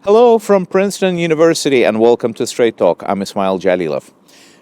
Hello from Princeton University and welcome to Straight Talk. I'm Ismail Jalilov.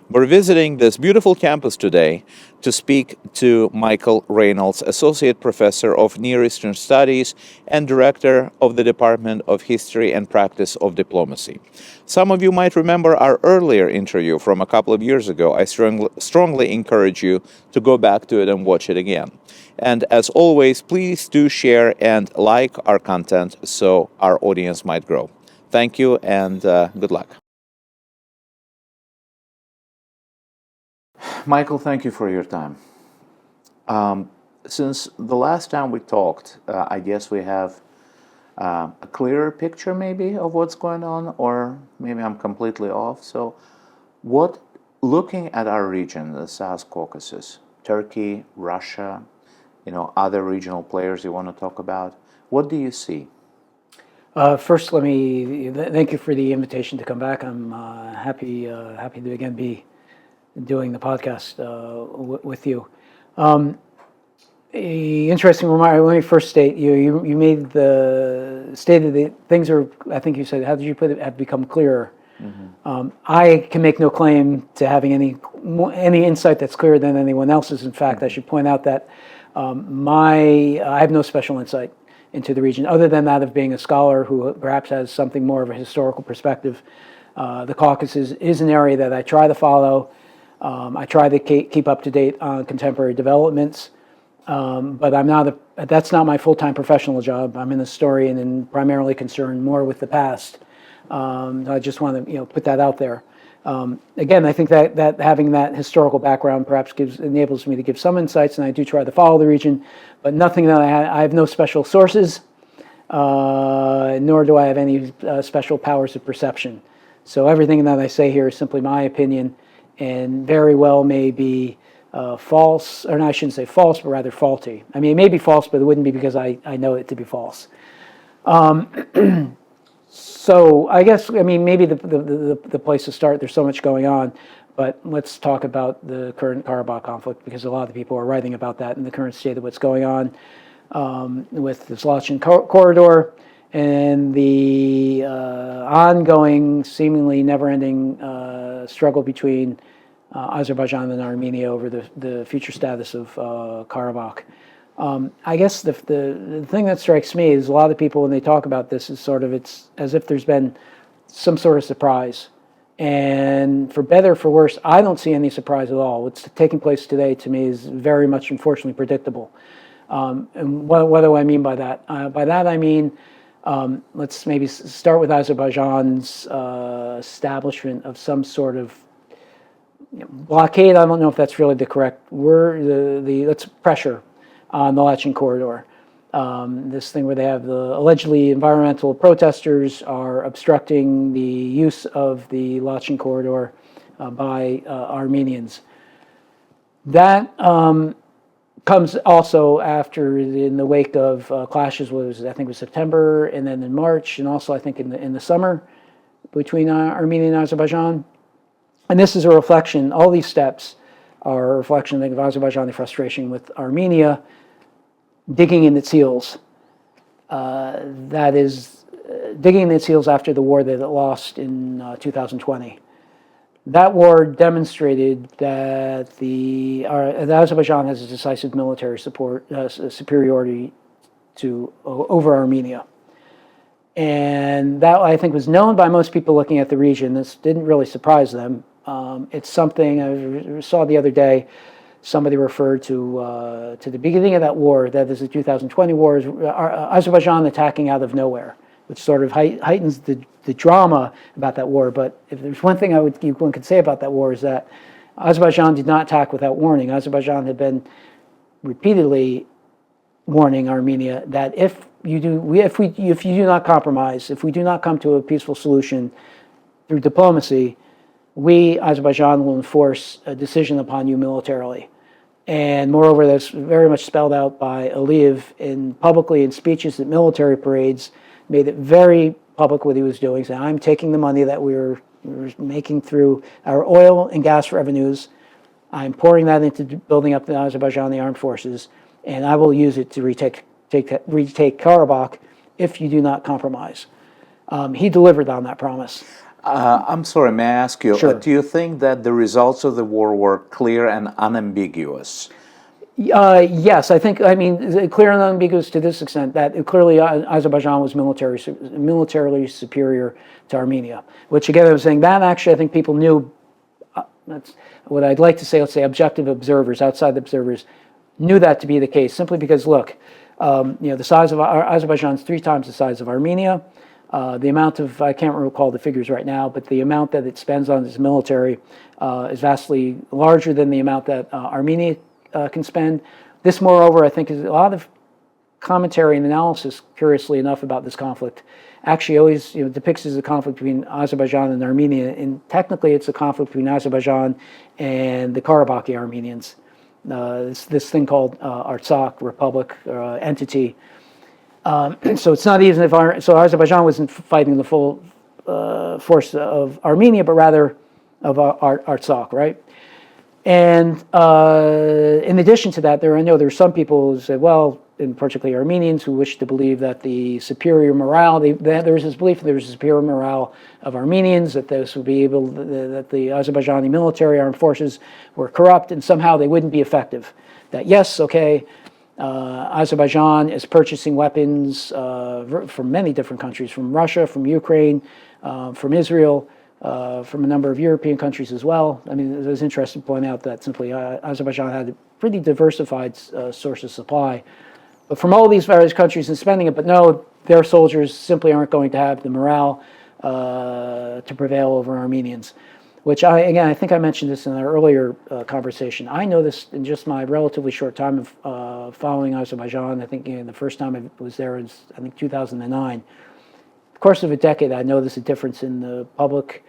We're visiting this beautiful campus today to speak to Michael Reynolds, Associate Professor of Near Eastern Studies and Director of the Department of History and Practice of Diplomacy. Some of you might remember our earlier interview from a couple of years ago. I strongly encourage you to go back to it and watch it again. And as always, please do share and like our content so our audience might grow. Thank you and good luck. Michael, thank you for your time. Since the last time we talked, I guess we have a clearer picture maybe of what's going on, or maybe I'm completely off. So looking at our region, the South Caucasus, Turkey, Russia, other regional players you want to talk about, what do you see? First, let me thank you for the invitation to come back. I'm happy to again be doing the podcast with you. Interesting remark. Let me first state you stated that things are. I think you said, how did you put it? Have become clearer. Mm-hmm. I can make no claim to having any insight that's clearer than anyone else's. In fact, I should point out that I have no special insight into the region other than that of being a scholar who perhaps has something more of a historical perspective. The Caucasus is an area that I try to follow. I try to keep up to date on contemporary developments, but that's not my full-time professional job. I'm an historian and primarily concerned more with the past. I just want to put that out there. Again, I think that having that historical background perhaps enables me to give some insights, and I do try to follow the region, but nothing that I have no special sources, nor do I have any special powers of perception. So everything that I say here is simply my opinion, and very well may be false, or no, I shouldn't say false, but rather faulty. I mean, it may be false, but it wouldn't be because I know it to be false. So I guess, maybe the place to start, there's so much going on, but let's talk about the current Karabakh conflict, because a lot of people are writing about that in the current state of what's going on with the Zlochyn corridor and the ongoing, seemingly never-ending struggle between Azerbaijan and Armenia over the future status of Karabakh. I guess the thing that strikes me is a lot of people, when they talk about this, is it's as if there's been some sort of surprise. And for better or for worse, I don't see any surprise at all. What's taking place today, to me, is very much, unfortunately, predictable. And what do I mean by that? By that I mean, let's maybe start with Azerbaijan's establishment of some sort of blockade. I don't know if that's really the correct word. Let's pressure on the Lachin corridor. This thing where they have the allegedly environmental protesters are obstructing the use of the Lachin corridor by Armenians. That comes also after, in the wake of clashes, I think it was September, and then in March, and also I think in the summer between Armenia and Azerbaijan. And this is a reflection, all these steps are a reflection, I think, of Azerbaijani frustration with Armenia digging in its heels. That is, digging in its heels after the war that it lost in 2020. That war demonstrated that Azerbaijan has a decisive military superiority over Armenia. And that, I think, was known by most people looking at the region. This didn't really surprise them. It's something I saw the other day. Somebody referred to the beginning of that war, that is the 2020 war, is Azerbaijan attacking out of nowhere, which sort of heightens the drama about that war. But if there's one thing one could say about that war, is that Azerbaijan did not attack without warning. Azerbaijan had been repeatedly warning Armenia that if you do not compromise, if we do not come to a peaceful solution through diplomacy, we, Azerbaijan, will enforce a decision upon you militarily. And moreover, that's very much spelled out by Aliyev publicly in speeches at military parades, made it very public what he was doing, saying, I'm taking the money that we were making through our oil and gas revenues, I'm pouring that into building up the Azerbaijani armed forces, and I will use it to retake Karabakh if you do not compromise. He delivered on that promise. I'm sorry, may I ask you, Sure. do you think that the results of the war were clear and unambiguous? Yes, I mean, clear and unambiguous to this extent that clearly Azerbaijan was militarily superior to Armenia, which again, I was saying that actually I think people knew, that's what I'd like to say, let's say objective observers, outside observers, knew that to be the case, simply because, look, the size of Azerbaijan is 3 times the size of Armenia. The amount of, I can't recall the figures right now, but the amount that it spends on its military is vastly larger than the amount that Armenia can spend. This, moreover, I think is a lot of commentary and analysis, curiously enough, about this conflict actually always depicts it as a conflict between Azerbaijan and Armenia, and technically it's a conflict between Azerbaijan and the Karabakh Armenians. This thing called Artsakh Republic entity. So it's not even so Azerbaijan wasn't fighting the full force of Armenia, but rather of Artsakh, right? And in addition to that, there are some people who say, well, and particularly Armenians, who wish to believe that the superior morale, there is this belief that there is a superior morale of Armenians, that this would be able, that the Azerbaijani military armed forces were corrupt and somehow they wouldn't be effective. That yes, okay, Azerbaijan is purchasing weapons from many different countries, from Russia, from Ukraine, from Israel, from a number of European countries as well. I mean, it was interesting to point out that simply Azerbaijan had a pretty diversified source of supply, but from all these various countries and spending it, but no, their soldiers simply aren't going to have the morale to prevail over Armenians, which I think I mentioned this in our earlier conversation. I know this in just my relatively short time of following Azerbaijan. I think the first time I was there was, I think, 2009. The course of a decade, I noticed a difference in the public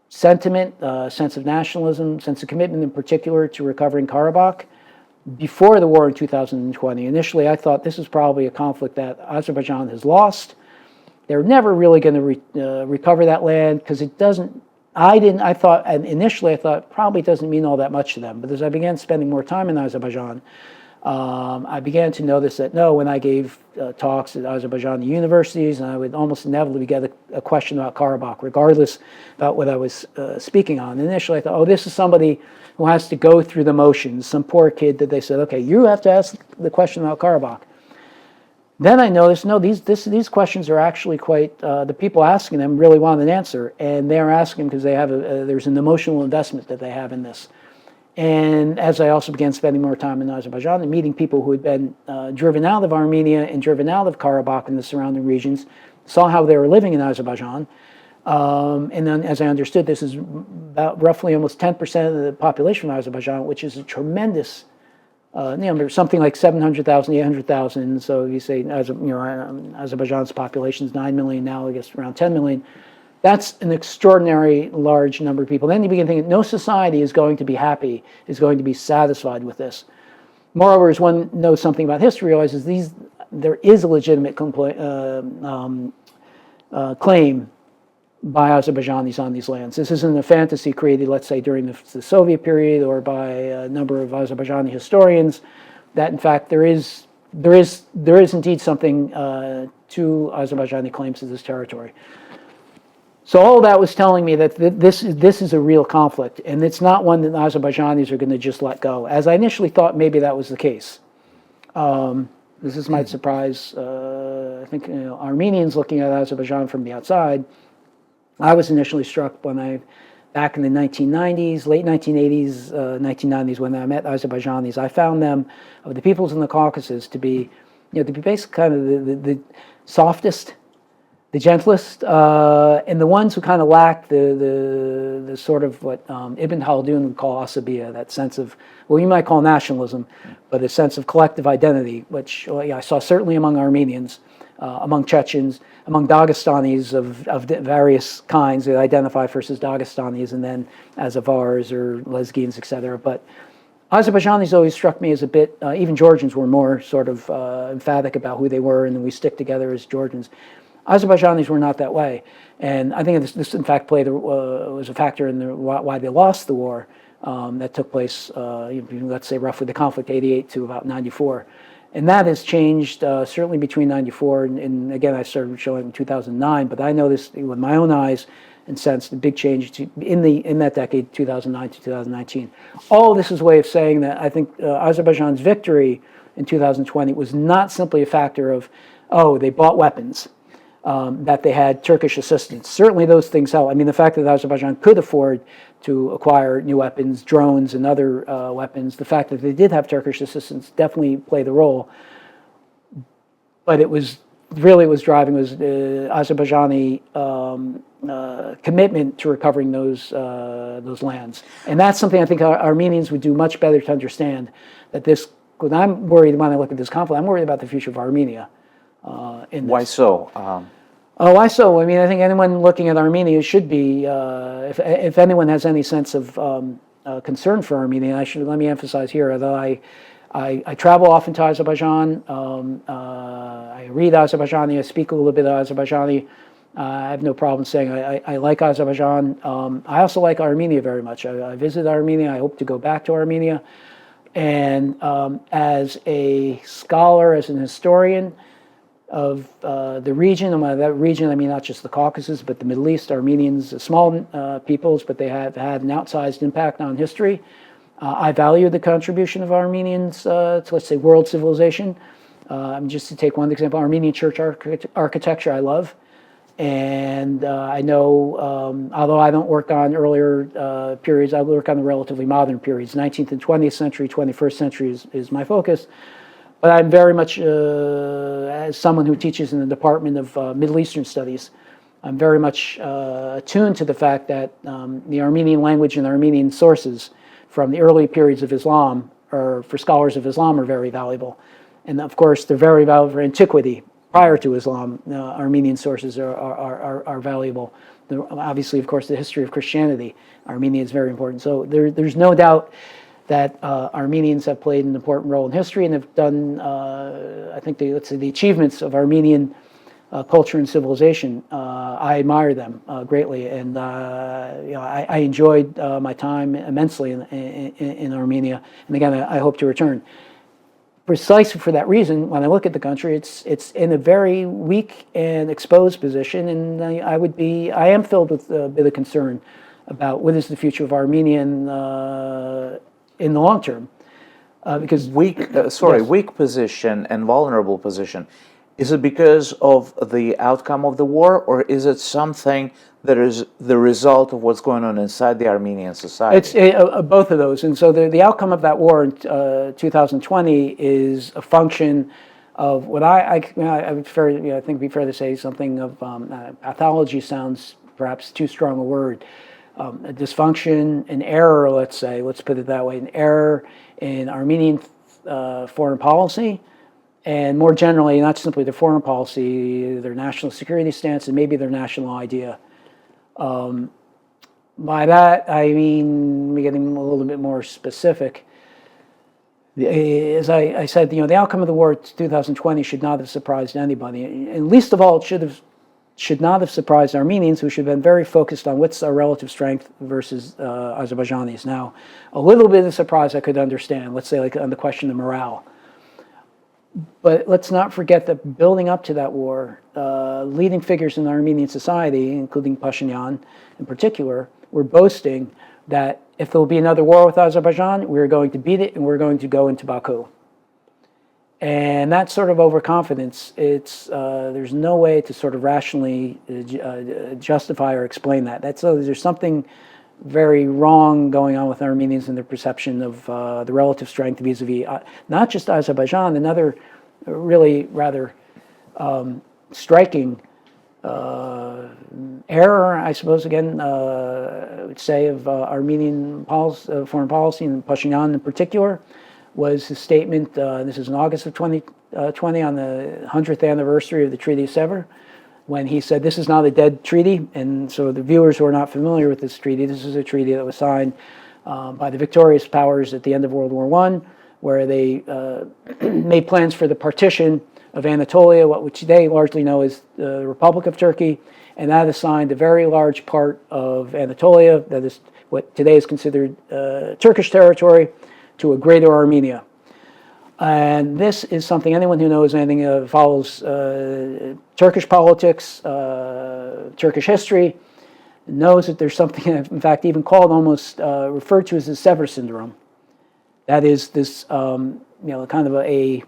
sentiment, sense of nationalism, sense of commitment in particular to recovering Karabakh. Before the war in 2020, initially I thought this is probably a conflict that Azerbaijan has lost. They're never really going to recover that land because it doesn't, I thought, and initially I thought probably doesn't mean all that much to them. But as I began spending more time in Azerbaijan, I began to notice that no, when I gave talks at Azerbaijani universities, and I would almost inevitably get a question about Karabakh, regardless about what I was speaking on. Initially I thought, oh, this is somebody who has to go through the motions, some poor kid that they said, okay, you have to ask the question about Karabakh. Then I noticed, no, these questions are actually quite, the people asking them really want an answer, and they're asking because they have there's an emotional investment that they have in this. And as I also began spending more time in Azerbaijan and meeting people who had been driven out of Armenia and driven out of Karabakh and the surrounding regions, saw how they were living in Azerbaijan. And then, as I understood, this is about roughly almost 10% of the population of Azerbaijan, which is a tremendous number, something like 700,000, 800,000. So if you say, Azerbaijan's population is 9 million now, I guess around 10 million. That's an extraordinary large number of people. Then you begin thinking, no society is going to be happy, is going to be satisfied with this. Moreover, as one knows something about history, realizes there is a legitimate claim by Azerbaijanis on these lands. This isn't a fantasy created, let's say, during the Soviet period or by a number of Azerbaijani historians. That, in fact, there is indeed something to Azerbaijani claims to this territory. So all that was telling me that this is a real conflict, and it's not one that the Azerbaijanis are going to just let go. As I initially thought, maybe that was the case. This might surprise, I think, Armenians looking at Azerbaijan from the outside. I was initially struck when back in the 1990s, late 1980s, 1990s, when I met Azerbaijanis, I found them, of the peoples in the Caucasus, to be basically kind of the softest, the gentlest, and the ones who kind of lacked the sort of what Ibn Khaldun would call asabiya, that sense of, well, you might call nationalism, but a sense of collective identity, which I saw certainly among Armenians, among Chechens, among Dagestanis of various kinds that identify first as Dagestanis and then as Avars or Lezgins, etc. But Azerbaijanis always struck me as a bit, even Georgians were more sort of emphatic about who they were, and then we stick together as Georgians. Azerbaijanis were not that way, and I think this in fact was a factor in why they lost the war that took place, let's say roughly the conflict 88 to about 94. And that has changed certainly between 94 and again, I started showing in 2009, but I noticed with my own eyes and sensed a big change in that decade, 2009 to 2019. All this is a way of saying that I think Azerbaijan's victory in 2020 was not simply a factor of, oh, they bought weapons, that they had Turkish assistance. Certainly those things help. I mean, the fact that Azerbaijan could afford to acquire new weapons, drones and other weapons, the fact that they did have Turkish assistance definitely played a role. But it was driving was Azerbaijani commitment to recovering those lands. And that's something I think Armenians would do much better to understand, that this, because I'm worried when I look at this conflict, I'm worried about the future of Armenia. Why so? Why so? I mean, I think anyone looking at Armenia should be, if anyone has any sense of concern for Armenia, let me emphasize here that I travel often to Azerbaijan. I read Azerbaijani. I speak a little bit of Azerbaijani. I have no problem saying I like Azerbaijan. I also like Armenia very much. I visited Armenia. I hope to go back to Armenia. And as a scholar, as an historian of the region, and by that region I mean not just the Caucasus, but the Middle East, Armenians, small peoples, but they have had an outsized impact on history. I value the contribution of Armenians to, let's say, world civilization. Just to take one example, Armenian church architecture I love. And I know, although I don't work on earlier periods, I work on the relatively modern periods. 19th and 20th century, 21st century is my focus. But I'm very much, as someone who teaches in the Department of Middle Eastern Studies, I'm very much attuned to the fact that the Armenian language and Armenian sources from the early periods of Islam, or for scholars of Islam, are very valuable. And of course, they're very valuable for antiquity. Prior to Islam, Armenian sources are valuable. Obviously, of course, the history of Christianity, Armenia is very important. So there's no doubt that Armenians have played an important role in history and have done, I think, let's say the achievements of Armenian culture and civilization. I admire them greatly, and I enjoyed my time immensely in Armenia. And again, I hope to return. Precisely for that reason, when I look at the country, it's in a very weak and exposed position, and I am filled with a bit of concern about what is the future of Armenia in the long term, because weak position and vulnerable position. Is it because of the outcome of the war, or is it something that is the result of what's going on inside the Armenian society? It's both of those. And so the outcome of that war in 2020 is a function of what I would I think it'd be fair to say something of pathology sounds perhaps too strong a word. A dysfunction, an error, let's put it that way, an error in Armenian foreign policy, and more generally, not simply their foreign policy, their national security stance, and maybe their national idea. By that, I mean, getting a little bit more specific. As I said, the outcome of the war in 2020 should not have surprised anybody, and least of all, it should not have surprised Armenians, who should have been very focused on what's our relative strength versus Azerbaijanis. Now, a little bit of surprise I could understand, let's say like on the question of morale. But let's not forget that building up to that war, leading figures in Armenian society, including Pashinyan in particular, were boasting that if there will be another war with Azerbaijan, we're going to beat it and we're going to go into Baku. And that sort of overconfidence, there's no way to sort of rationally justify or explain that. There's something very wrong going on with Armenians and their perception of the relative strength vis-a-vis not just Azerbaijan. Another really rather striking error, I suppose, again, I would say, of Armenian foreign policy, and Pashinyan in particular, was his statement, this is in August of 2020, on the 100th anniversary of the Treaty of Sèvres, when he said, this is not a dead treaty. And so the viewers who are not familiar with this treaty, this is a treaty that was signed by the victorious powers at the end of World War I, where they made plans for the partition of Anatolia, what we today largely know as the Republic of Turkey, and that assigned a very large part of Anatolia, that is what today is considered Turkish territory, to a greater Armenia. And this is something anyone who knows anything, follows Turkish politics, Turkish history, knows that there's something, in fact, even called almost referred to as the Sever syndrome. That is this, kind of a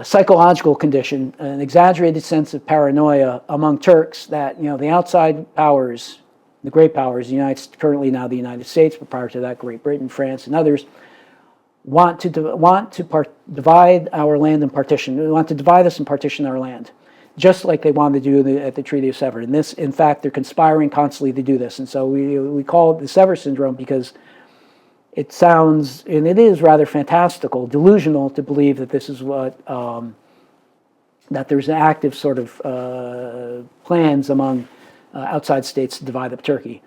psychological condition, an exaggerated sense of paranoia among Turks that, the outside powers, the great powers, currently now the United States, but prior to that, Great Britain, France, and others, want to divide our land and partition. They want to divide us and partition our land, just like they wanted to do at the Treaty of Sevres. And this, in fact, they're conspiring constantly to do this. And so we call it the Sevres syndrome because it sounds, and it is rather fantastical, delusional to believe that this is what, that there's an active sort of plans among outside states to divide up Turkey.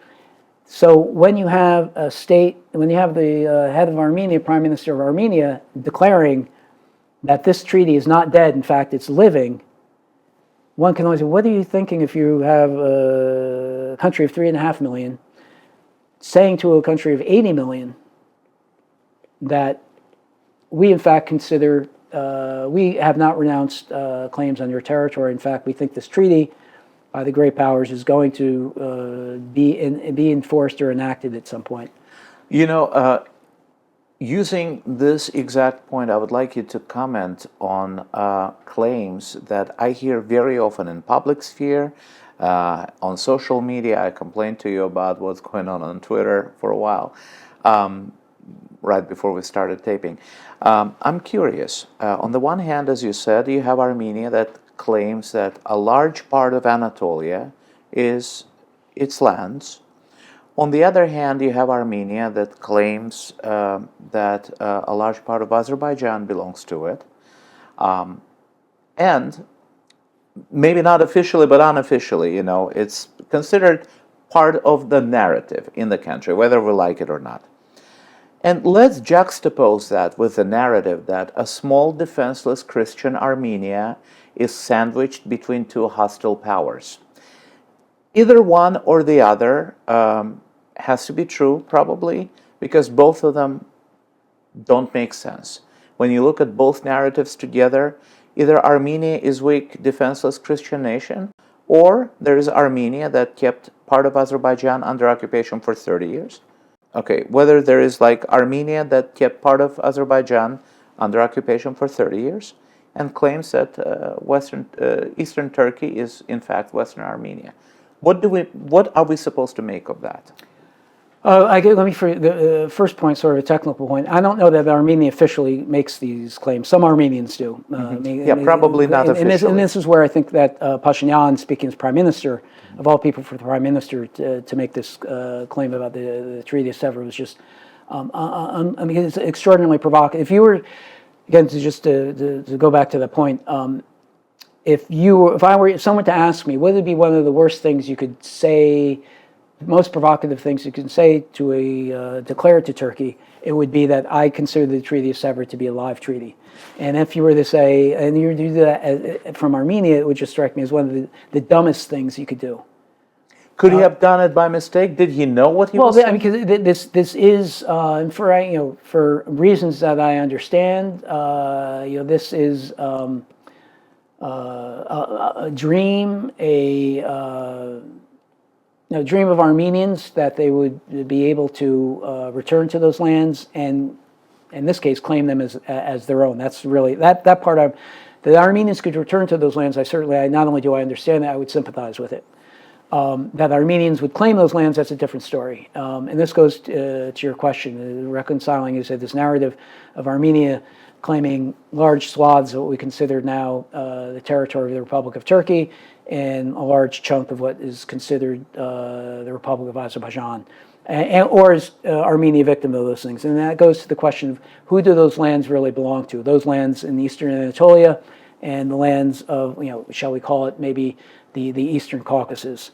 So when you have a state, when you have the head of Armenia, Prime Minister of Armenia, declaring that this treaty is not dead, in fact, it's living, one can always say, what are you thinking if you have a country of 3.5 million saying to a country of 80 million that we, in fact, consider, we have not renounced claims on your territory. In fact, we think this treaty by the great powers is going to be enforced or enacted at some point. Using this exact point, I would like you to comment on claims that I hear very often in public sphere, on social media. I complained to you about what's going on Twitter for a while, right before we started taping. I'm curious. On the one hand, as you said, you have Armenia that claims that a large part of Anatolia is its lands. On the other hand, you have Armenia that claims that a large part of Azerbaijan belongs to it. And maybe not officially, but unofficially, it's considered part of the narrative in the country, whether we like it or not. And let's juxtapose that with the narrative that a small defenseless Christian Armenia is sandwiched between two hostile powers. Either one or the other has to be true, probably, because both of them don't make sense. When you look at both narratives together, either Armenia is weak, defenseless Christian nation, or there is Armenia that kept part of Azerbaijan under occupation for 30 years. Okay, whether there is like Armenia that kept part of Azerbaijan under occupation for 30 years, and claims that Eastern Turkey is in fact Western Armenia. What are we supposed to make of that? Let me, for the first point, sort of a technical point. I don't know that Armenia officially makes these claims. Some Armenians do. Probably not officially. And this is where I think that Pashinyan, speaking as prime minister, of all people, for the prime minister to make this claim about the Treaty of Sevres was just, it's extraordinarily provocative. If you were, again, to go back to the point, if someone to ask me, what would be one of the worst things you could say, most provocative things you can say to declare to Turkey, it would be that I consider the Treaty of Sevres to be a live treaty. And if you were to say, and you were to do that from Armenia, it would just strike me as one of the dumbest things you could do. Could he have done it by mistake? Did he know what he was saying? Well, because this is, for reasons that I understand, this is a dream, dream of Armenians that they would be able to return to those lands and, in this case, claim them as their own. That's really that part of the Armenians could return to those lands. Not only do I understand that, I would sympathize with it. That Armenians would claim those lands, that's a different story. And this goes to your question, reconciling, you said, this narrative of Armenia claiming large swaths of what we consider now the territory of the Republic of Turkey and a large chunk of what is considered the Republic of Azerbaijan. Or is Armenia victim of those things? And that goes to the question of who do those lands really belong to? Those lands in eastern Anatolia and the lands of, shall we call it maybe the Eastern Caucasus.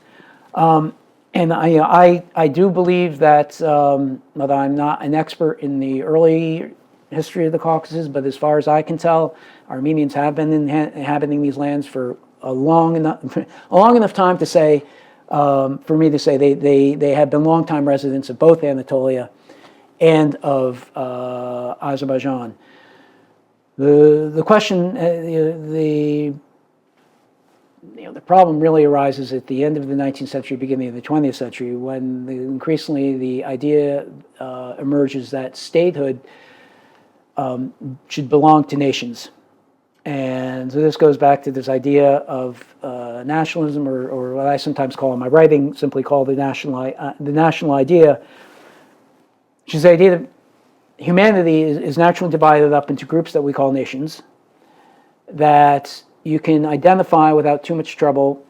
And I do believe that, although I'm not an expert in the early history of the Caucasus, but as far as I can tell, Armenians have been inhabiting these lands for a long enough time to say, for me to say they have been longtime residents of both Anatolia and of Azerbaijan. The question, the problem really arises at the end of the 19th century, beginning of the 20th century, when increasingly the idea emerges that statehood should belong to nations. And so this goes back to this idea of nationalism, or what I sometimes call in my writing, simply called the national idea, which is the idea that humanity is naturally divided up into groups that we call nations, that you can identify without too much trouble,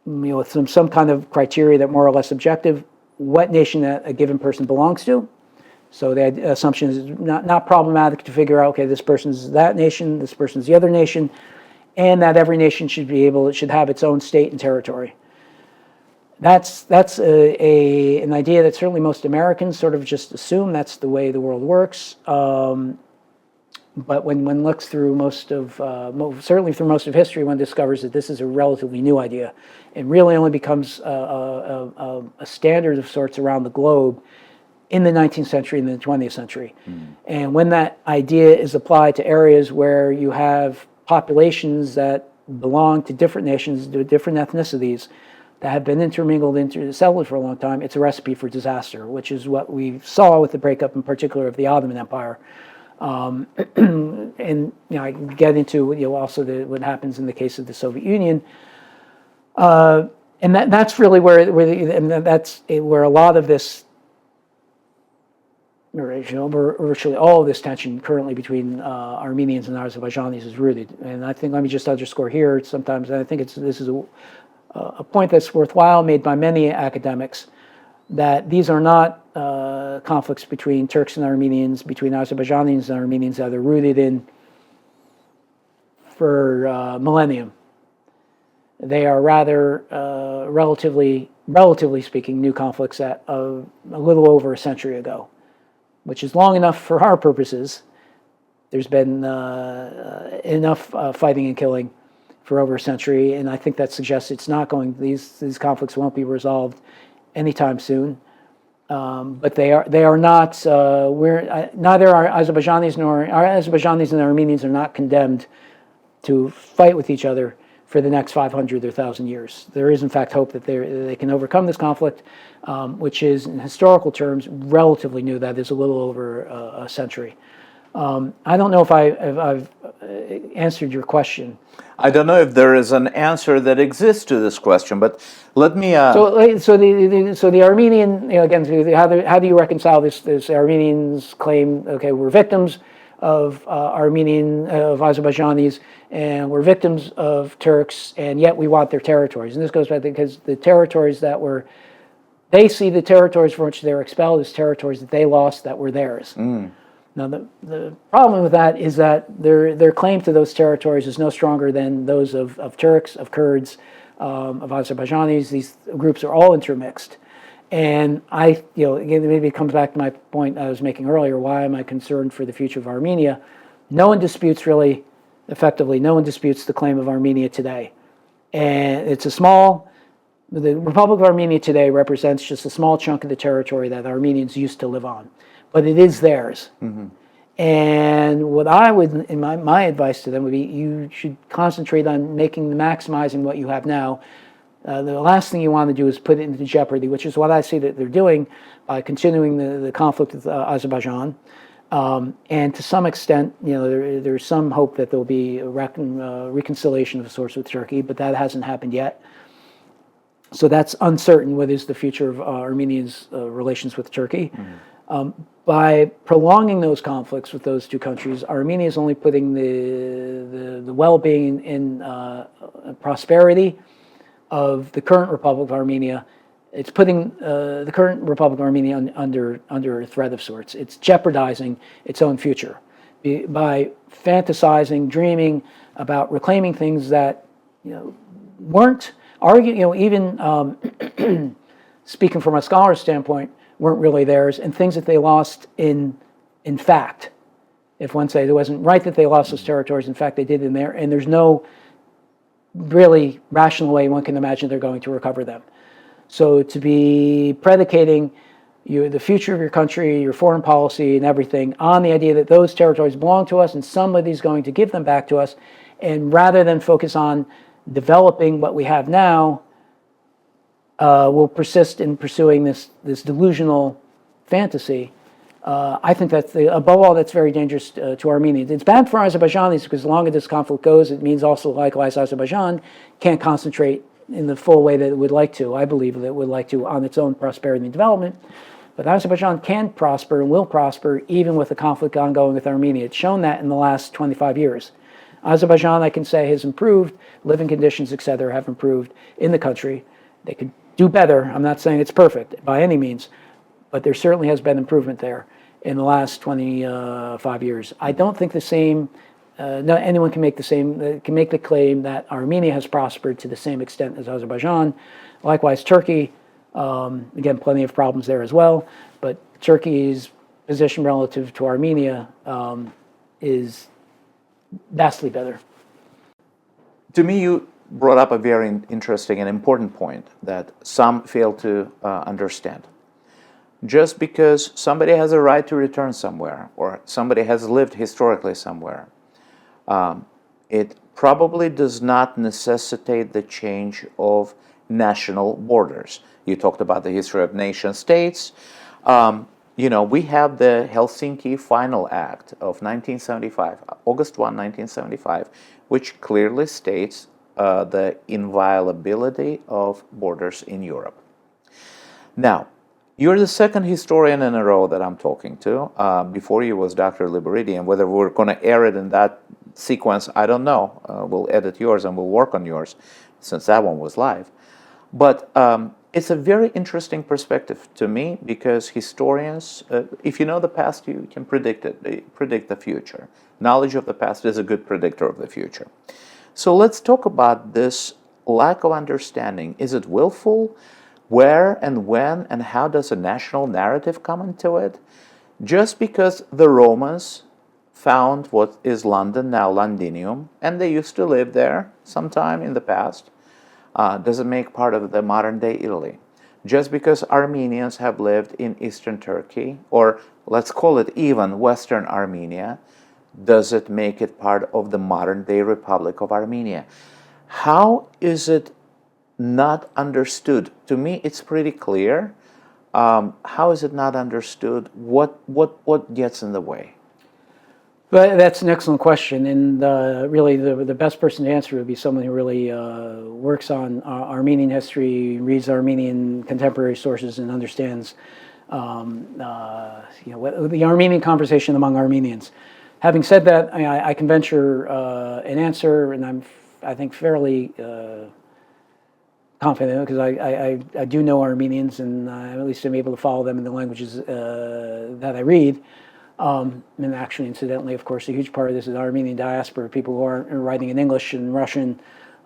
with some kind of criteria that more or less objective, what nation that a given person belongs to. So the assumption is not problematic to figure out, okay, this person's that nation, this person's the other nation, and that every nation should have its own state and territory. That's an idea that certainly most Americans sort of just assume that's the way the world works. But when one looks through certainly through most of history, one discovers that this is a relatively new idea. It really only becomes a standard of sorts around the globe in the 19th century and the 20th century. And when that idea is applied to areas where you have populations that belong to different nations, to different ethnicities, that have been intermingled, settled for a long time, it's a recipe for disaster, which is what we saw with the breakup in particular of the Ottoman Empire. And I get into also what happens in the case of the Soviet Union, and that's really where a lot of this, virtually all of this tension currently between Armenians and Azerbaijanis is rooted. And I think, let me just underscore here, sometimes I think this is a point that's worthwhile, made by many academics, that these are not conflicts between Turks and Armenians, between Azerbaijanis and Armenians, that are rooted in for millennium. They are rather, relatively speaking, new conflicts that a little over a century ago, which is long enough for our purposes. There's been enough fighting and killing for over a century, and I think that suggests these conflicts won't be resolved anytime soon. But they are not. Neither are Azerbaijanis and Armenians are not condemned to fight with each other for the next 500 or 1,000 years. There is, in fact, hope that they can overcome this conflict, which is, in historical terms, relatively new. That is a little over a century. I don't know if I've answered your question. I don't know if there is an answer that exists to this question, but let me. So the Armenian, again, how do you reconcile this Armenians claim, okay, we're victims of Azerbaijanis, and we're victims of Turks, and yet we want their territories. And this goes back because the territories they see the territories from which they're expelled as territories that they lost that were theirs. Now, the problem with that is that their claim to those territories is no stronger than those of Turks, of Kurds, of Azerbaijanis. These groups are all intermixed. And again, maybe it comes back to my point I was making earlier. Why am I concerned for the future of Armenia? No one disputes the claim of Armenia today. And the Republic of Armenia today represents just a small chunk of the territory that Armenians used to live on. But it is theirs. Mm-hmm. And what I would, my advice to them would be, you should concentrate on maximizing what you have now. The last thing you want to do is put it into jeopardy, which is what I see that they're doing by continuing the conflict with Azerbaijan. And to some extent, there's some hope that there'll be a reconciliation of sorts with Turkey, but that hasn't happened yet. So that's uncertain what is the future of Armenia's relations with Turkey. Mm-hmm. By prolonging those conflicts with those two countries, Armenia is only putting the well-being and prosperity of the current Republic of Armenia. It's putting the current Republic of Armenia under a threat of sorts. It's jeopardizing its own future by fantasizing, dreaming about reclaiming things that weren't even speaking from a scholar's standpoint, weren't really theirs, and things that they lost in fact. If one say it wasn't right that they lost those territories, in fact they did in there, and there's no really rational way one can imagine they're going to recover them. So to be predicating, the future of your country, your foreign policy and everything on the idea that those territories belong to us and somebody's going to give them back to us. And rather than focus on developing what we have now, we'll persist in pursuing this delusional fantasy. I think that's, above all, that's very dangerous to Armenians. It's bad for Azerbaijanis because the longer this conflict goes, it means also, likewise, Azerbaijan can't concentrate in the full way that it would like to, I believe, that it would like to, on its own prosperity and development. But Azerbaijan can prosper and will prosper even with the conflict ongoing with Armenia. It's shown that in the last 25 years. Azerbaijan, I can say, has improved. Living conditions, etc., have improved in the country. They could do better. I'm not saying it's perfect by any means, but there certainly has been improvement there in the last 25 years. I don't think the same, no, anyone can make the claim that Armenia has prospered to the same extent as Azerbaijan. Likewise, Turkey, again, plenty of problems there as well, but Turkey's position relative to Armenia is vastly better. To me, you brought up a very interesting and important point that some fail to understand. Just because somebody has a right to return somewhere or somebody has lived historically somewhere, it probably does not necessitate the change of national borders. You talked about the history of nation states. You know, we have the Helsinki Final Act of 1975, August 1, 1975, which clearly states the inviolability of borders in Europe. Now, you're the second historian in a row that I'm talking to. Before you was Dr. Liberidi, and whether we're going to air it in that sequence, I don't know. We'll edit yours and we'll work on yours, since that one was live. But it's a very interesting perspective to me, because historians, if you know the past, you can predict the future. Knowledge of the past is a good predictor of the future. So let's talk about this lack of understanding. Is it willful? Where and when and how does a national narrative come into it? Just because the Romans found what is London, now Londinium, and they used to live there sometime in the past, does it make part of the modern-day Italy? Just because Armenians have lived in eastern Turkey, or let's call it even Western Armenia, does it make it part of the modern-day Republic of Armenia? How is it not understood? To me, it's pretty clear. How is it not understood? What gets in the way? But that's an excellent question, and really the best person to answer would be someone who really works on Armenian history, reads Armenian contemporary sources, and understands you know, the Armenian conversation among Armenians. Having said that, I can venture an answer, and I think fairly confident, because I do know Armenians, and at least I'm able to follow them in the languages that I read. And actually, incidentally, of course, a huge part of this is Armenian diaspora, people who aren't writing in English and Russian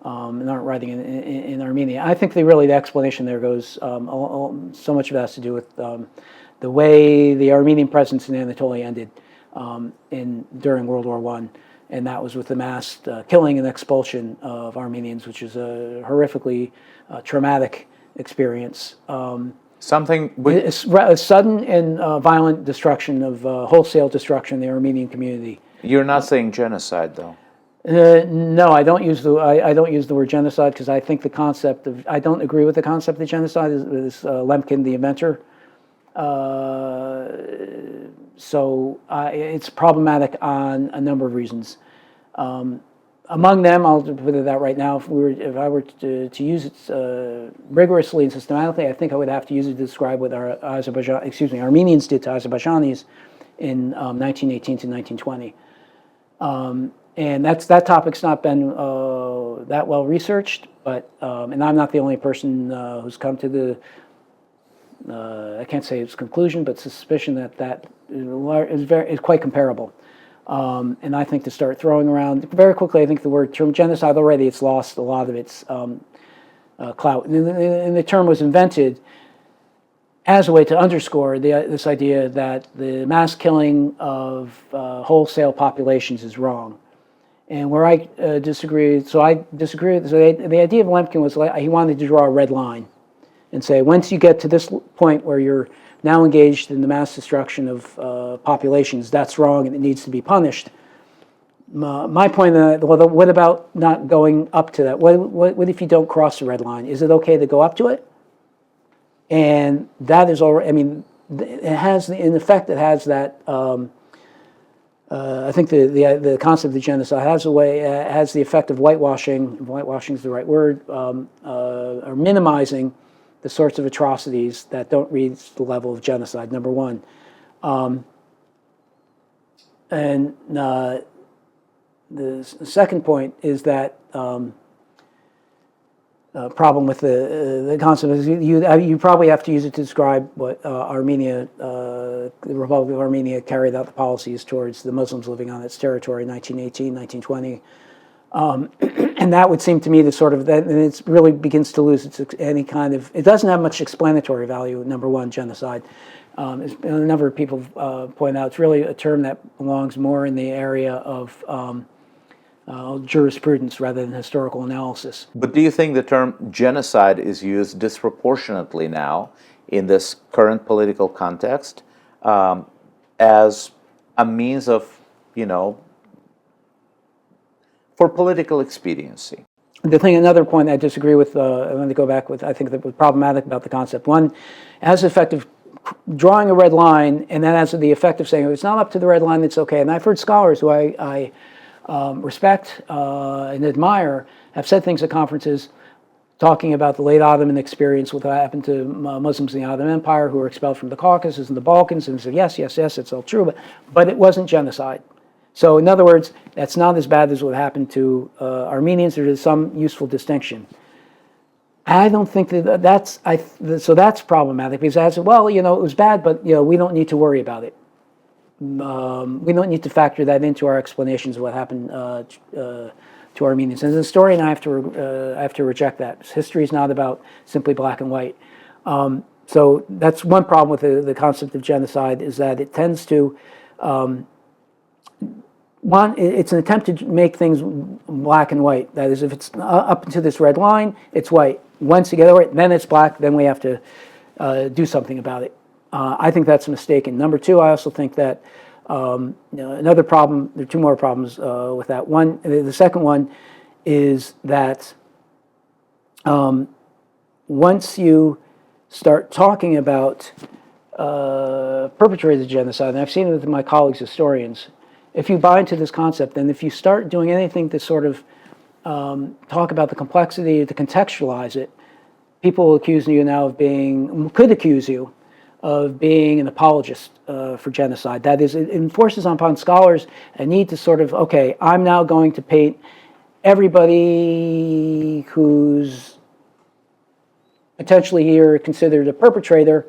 and aren't writing in Armenian. I think the explanation there goes, so much of that has to do with the way the Armenian presence in Anatolia ended during World War I. And that was with the mass killing and expulsion of Armenians, which is a horrifically traumatic experience. A sudden and violent destruction of wholesale destruction of the Armenian community. You're not saying genocide, though. No, I don't use the word genocide, because I think the concept of, I don't agree with the concept of genocide. Is Lemkin the inventor? So it's problematic on a number of reasons. Among them, I'll put it out right now, if I were to use it rigorously and systematically, I think I would have to use it to describe what Armenians did to Azerbaijanis in 1918 to 1920. And that topic's not been that well researched, but and I'm not the only person who's come to the I can't say its conclusion, but suspicion that is quite comparable. And I think to start throwing around very quickly, I think the term genocide already, it's lost a lot of its clout. And the term was invented as a way to underscore this idea that the mass killing of wholesale populations is wrong. And where I disagree, so I disagree. So the idea of Lemkin was like he wanted to draw a red line and say, once you get to this point where you're now engaged in the mass destruction of populations, that's wrong and it needs to be punished. My point, well, what about not going up to that? What if you don't cross the red line? Is it okay to go up to it? And that is already, I mean, it has, in effect, it has that, I think the concept of genocide has the effect of whitewashing, if whitewashing is the right word, or minimizing the sorts of atrocities that don't reach the level of genocide, number one. And the second point is that problem with the concept is you probably have to use it to describe what Armenia, the Republic of Armenia, carried out the policies towards the Muslims living on its territory in 1918, 1920. And that would seem to me to sort of, and it really begins to lose any kind of, it doesn't have much explanatory value, number one, genocide. As a number of people point out, it's really a term that belongs more in the area of jurisprudence rather than historical analysis. But do you think the term genocide is used disproportionately now in this current political context as a means of, for political expediency? Another point I disagree with, I want to go back with, I think that was problematic about the concept. One, it has the effect of drawing a red line, and that has the effect of saying, if it's not up to the red line, it's okay. And I've heard scholars who I respect and admire have said things at conferences talking about the late Ottoman experience, what happened to Muslims in the Ottoman Empire who were expelled from the Caucasus and the Balkans, and said, yes, it's all true, but it wasn't genocide. So in other words, that's not as bad as what happened to Armenians. There is some useful distinction. I don't think so that's problematic because I said, well, it was bad, but we don't need to worry about it. We don't need to factor that into our explanations of what happened to Armenians. As a historian, I have to reject that. History is not about simply black and white. So that's one problem with the concept of genocide, is that it tends to it's an attempt to make things black and white. That is, if it's up to this red line, it's white. Once you get over it, then it's black. Then we have to do something about it. I think that's mistaken. Number two, I also think that another problem, there are two more problems with that. One, the second one is that once you start talking about perpetrators of genocide, and I've seen it with my colleagues historians, if you buy into this concept, and if you start doing anything to sort of talk about the complexity, to contextualize it, people will accuse you now could accuse you of being an apologist for genocide. That is, it enforces upon scholars a need to sort of, okay, I'm now going to paint everybody who's potentially here considered a perpetrator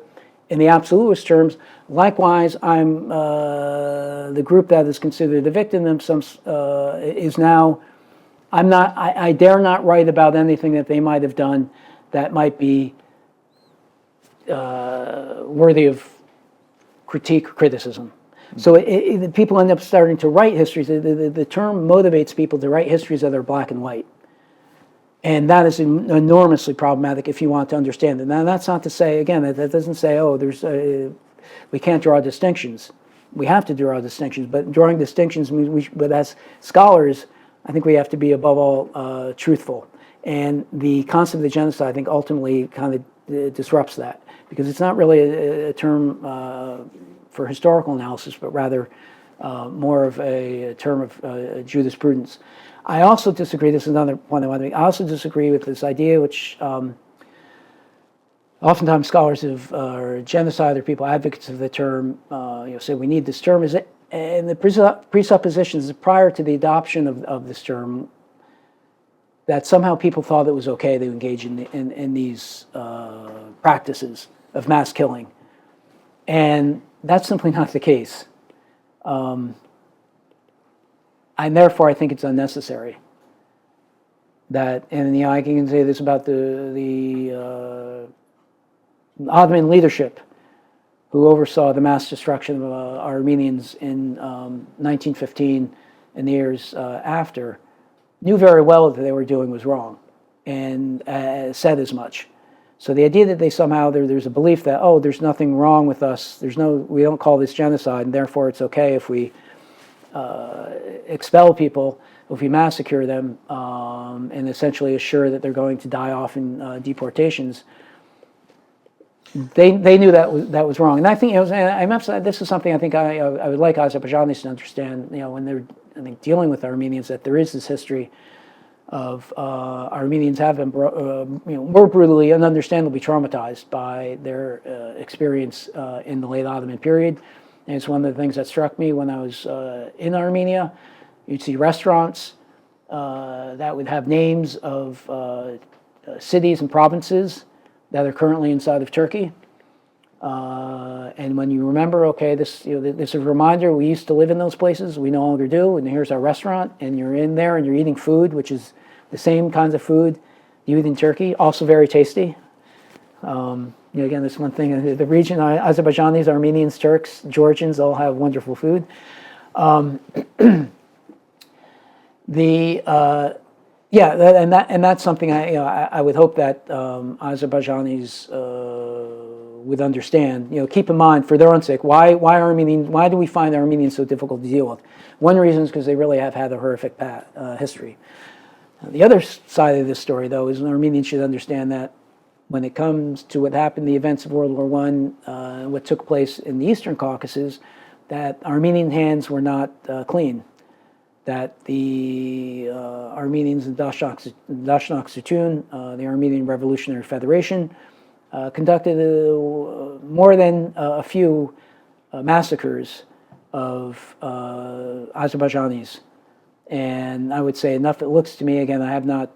in the absolutist terms. Likewise, I'm the group that is considered a victim is now, I dare not write about anything that they might have done that might be worthy of critique or criticism. So people end up starting to write histories. The term motivates people to write histories that are black and white. And that is enormously problematic if you want to understand it. Now, that's not to say, again, that doesn't say, we can't draw distinctions. We have to draw distinctions, but drawing distinctions means but as scholars, I think we have to be above all truthful. And the concept of the genocide, I think, ultimately kind of disrupts that, because it's not really a term for historical analysis, but rather more of a term of jurisprudence. I also disagree, this is another point I want to make, I also disagree with this idea which oftentimes scholars or genocide or people advocates of the term say we need this term, and the presuppositions prior to the adoption of this term that somehow people thought it was okay to engage in these practices of mass killing. And that's simply not the case. And therefore, I think it's unnecessary. And I can say this about the Ottoman leadership, who oversaw the mass destruction of Armenians in 1915 and the years after, knew very well that they were doing was wrong, and said as much. So the idea that they somehow, there's a belief that, oh, there's nothing wrong with us, we don't call this genocide, and therefore it's okay if we expel people, if we massacre them, and essentially assure that they're going to die off in deportations. They knew that was wrong, and I think this is something I think I would like Azerbaijanis to understand. When they're dealing with Armenians, that there is this history of Armenians have been more brutally and understandably traumatized by their experience in the late Ottoman period. And it's one of the things that struck me when I was in Armenia. You'd see restaurants that would have names of cities and provinces that are currently inside of Turkey. And when you remember, okay, this is a reminder, we used to live in those places, we no longer do, and here's our restaurant, and you're in there and you're eating food, which is the same kinds of food you eat in Turkey, also very tasty. Again, this one thing, the region, Azerbaijanis, Armenians, Turks, Georgians all have wonderful food. That's something I would hope that Azerbaijanis would understand. Keep in mind, for their own sake, why do we find Armenians so difficult to deal with? One reason is because they really have had a horrific history. The other side of this story, though, is Armenians should understand that when it comes to what happened, the events of World War I, what took place in the Eastern Caucasus, that Armenian hands were not clean. That the Armenians in Dashnaq Sutun, the Armenian Revolutionary Federation, conducted more than a few massacres of Azerbaijanis. And I would say enough, it looks to me, again, I have not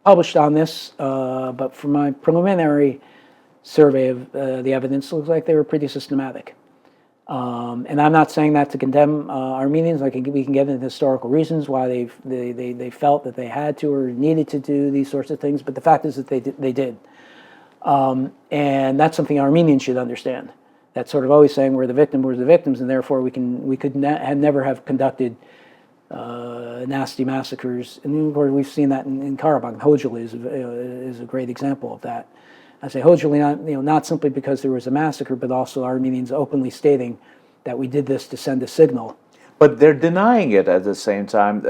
published on this, but from my preliminary survey of the evidence, it looks like they were pretty systematic. And I'm not saying that to condemn Armenians. We can get into historical reasons why they felt that they had to or needed to do these sorts of things, but the fact is that they did. And that's something Armenians should understand. That's sort of always saying we're the victims, and therefore we could never have conducted nasty massacres. And of course, we've seen that in Karabakh. Khojaly is a great example of that. I say Khojaly not simply because there was a massacre, but also Armenians openly stating that we did this to send a signal. But they're denying it at the same time.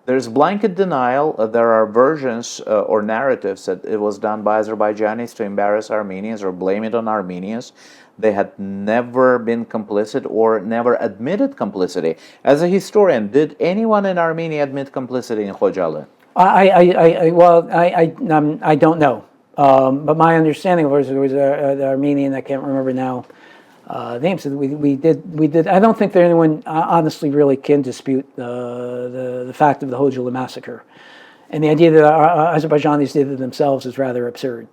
There's blanket denial. There are versions or narratives that it was done by Azerbaijanis to embarrass Armenians or blame it on Armenians. They had never been complicit or never admitted complicity. As a historian, did anyone in Armenia admit complicity in Khojaly? I don't know. But my understanding was there was the Armenian, I can't remember now, names. We did. I don't think that anyone honestly really can dispute the fact of the Khojaly massacre, and the idea that Azerbaijanis did it themselves is rather absurd.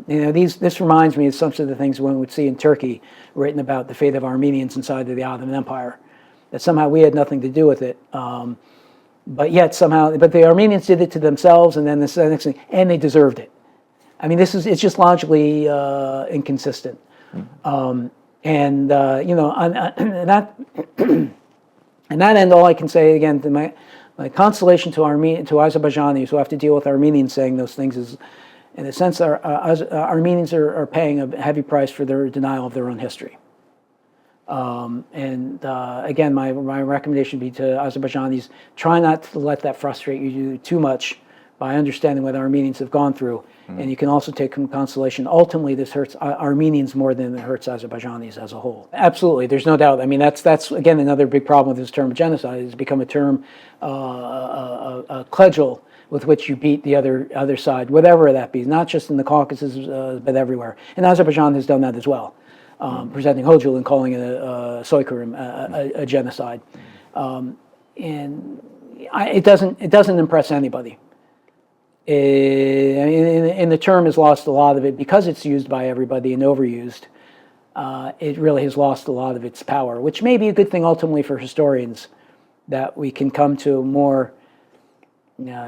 This reminds me of some of the things one would see in Turkey written about the fate of Armenians inside of the Ottoman Empire, that somehow we had nothing to do with it. But the Armenians did it to themselves, and then the next thing, and they deserved it. I mean, it's just logically inconsistent. On that end, all I can say again, my consolation to Azerbaijanis who have to deal with Armenians saying those things is, in a sense, Armenians are paying a heavy price for their denial of their own history. Again, my recommendation would be to Azerbaijanis, try not to let that frustrate you too much by understanding what Armenians have gone through. And you can also take some consolation. Ultimately, this hurts Armenians more than it hurts Azerbaijanis as a whole. Absolutely, there's no doubt. I mean, that's again another big problem with this term genocide. It's become a term, a cudgel with which you beat the other side, whatever that be, not just in the Caucasus, but everywhere. And Azerbaijan has done that as well, presenting Khojaly and calling it a soykırım, a genocide. It doesn't impress anybody. And the term has lost a lot of it because it's used by everybody and overused. It really has lost a lot of its power, which may be a good thing ultimately for historians, that we can come to more,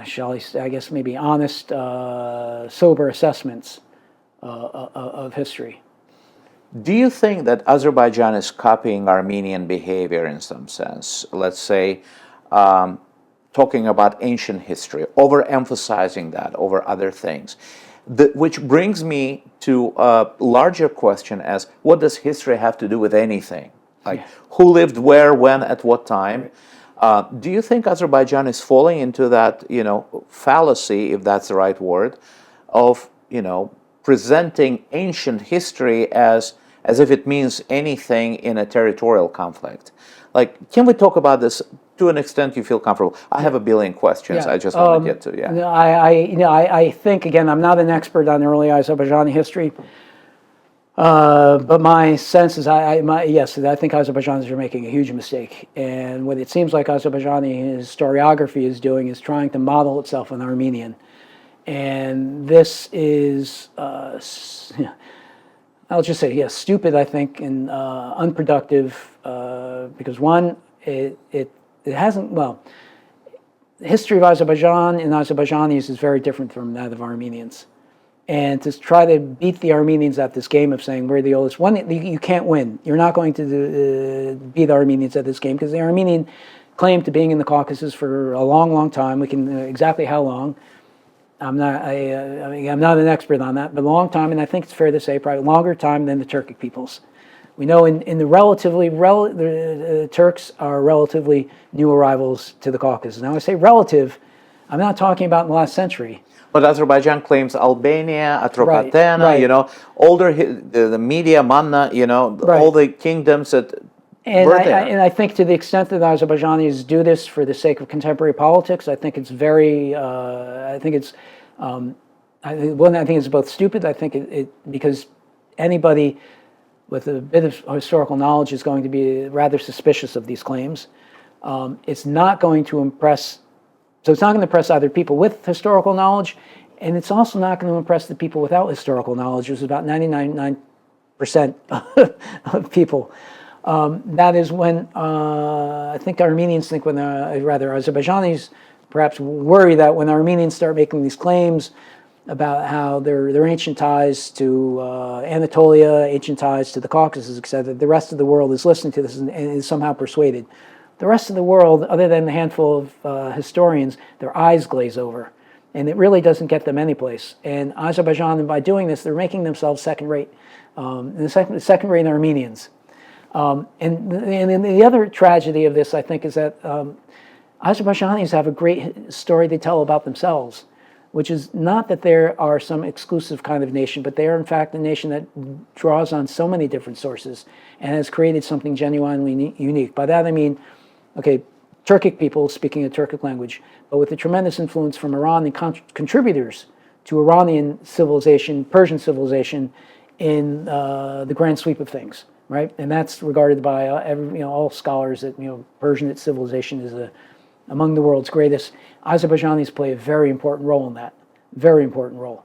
shall I say, I guess maybe honest, sober assessments of history. Do you think that Azerbaijan is copying Armenian behavior in some sense? Let's say talking about ancient history, overemphasizing that over other things. Which brings me to a larger question as, what does history have to do with anything? Like, who lived where, when, at what time? Do you think Azerbaijan is falling into that, fallacy, if that's the right word, of, presenting ancient history as if it means anything in a territorial conflict? Like, can we talk about this to an extent you feel comfortable? I have a billion questions. I just want to get to. No, I think, again, I'm not an expert on early Azerbaijani history, but my sense is, yes, I think Azerbaijanis are making a huge mistake. And what it seems like Azerbaijani historiography is doing is trying to model itself on Armenian. And this is, I'll just say, yes, stupid, I think, and unproductive, because one, it hasn't, well, the history of Azerbaijan and Azerbaijanis is very different from that of Armenians. And to try to beat the Armenians at this game of saying we're the oldest, one, you can't win. You're not going to beat the Armenians at this game, because the Armenian claim to being in the Caucasus for a long, long time. We can exactly how long. I'm not an expert on that, but a long time, and I think it's fair to say probably longer time than the Turkic peoples. We know in the the Turks are relatively new arrivals to the Caucasus. Now I say relative, I'm not talking about in the last century. But Azerbaijan claims Albania, Atropatena, older, the Media, Manna, all the kingdoms that were there. And I think to the extent that Azerbaijanis do this for the sake of contemporary politics, I think it's very, I think it's both stupid. I think because anybody with a bit of historical knowledge is going to be rather suspicious of these claims. It's not going to impress. So it's not going to impress either people with historical knowledge, and it's also not going to impress the people without historical knowledge, which is about 99% of people. That is when I think Armenians think Azerbaijanis perhaps worry that when Armenians start making these claims about how their ancient ties to Anatolia, ancient ties to the Caucasus, etc., the rest of the world is listening to this and is somehow persuaded. The rest of the world, other than a handful of historians, their eyes glaze over. And it really doesn't get them anyplace. And Azerbaijan, by doing this, they're making themselves second-rate, second-rate Armenians. And the other tragedy of this, I think, is that Azerbaijanis have a great story to tell about themselves, which is not that there are some exclusive kind of nation, but they are, in fact, a nation that draws on so many different sources and has created something genuinely unique. By that I mean, okay, Turkic people speaking a Turkic language, but with the tremendous influence from Iran and contributors to Iranian civilization, Persian civilization, in the grand sweep of things, right? And that's regarded by all scholars that Persian civilization is among the world's greatest. Azerbaijanis play a very important role in that, very important role.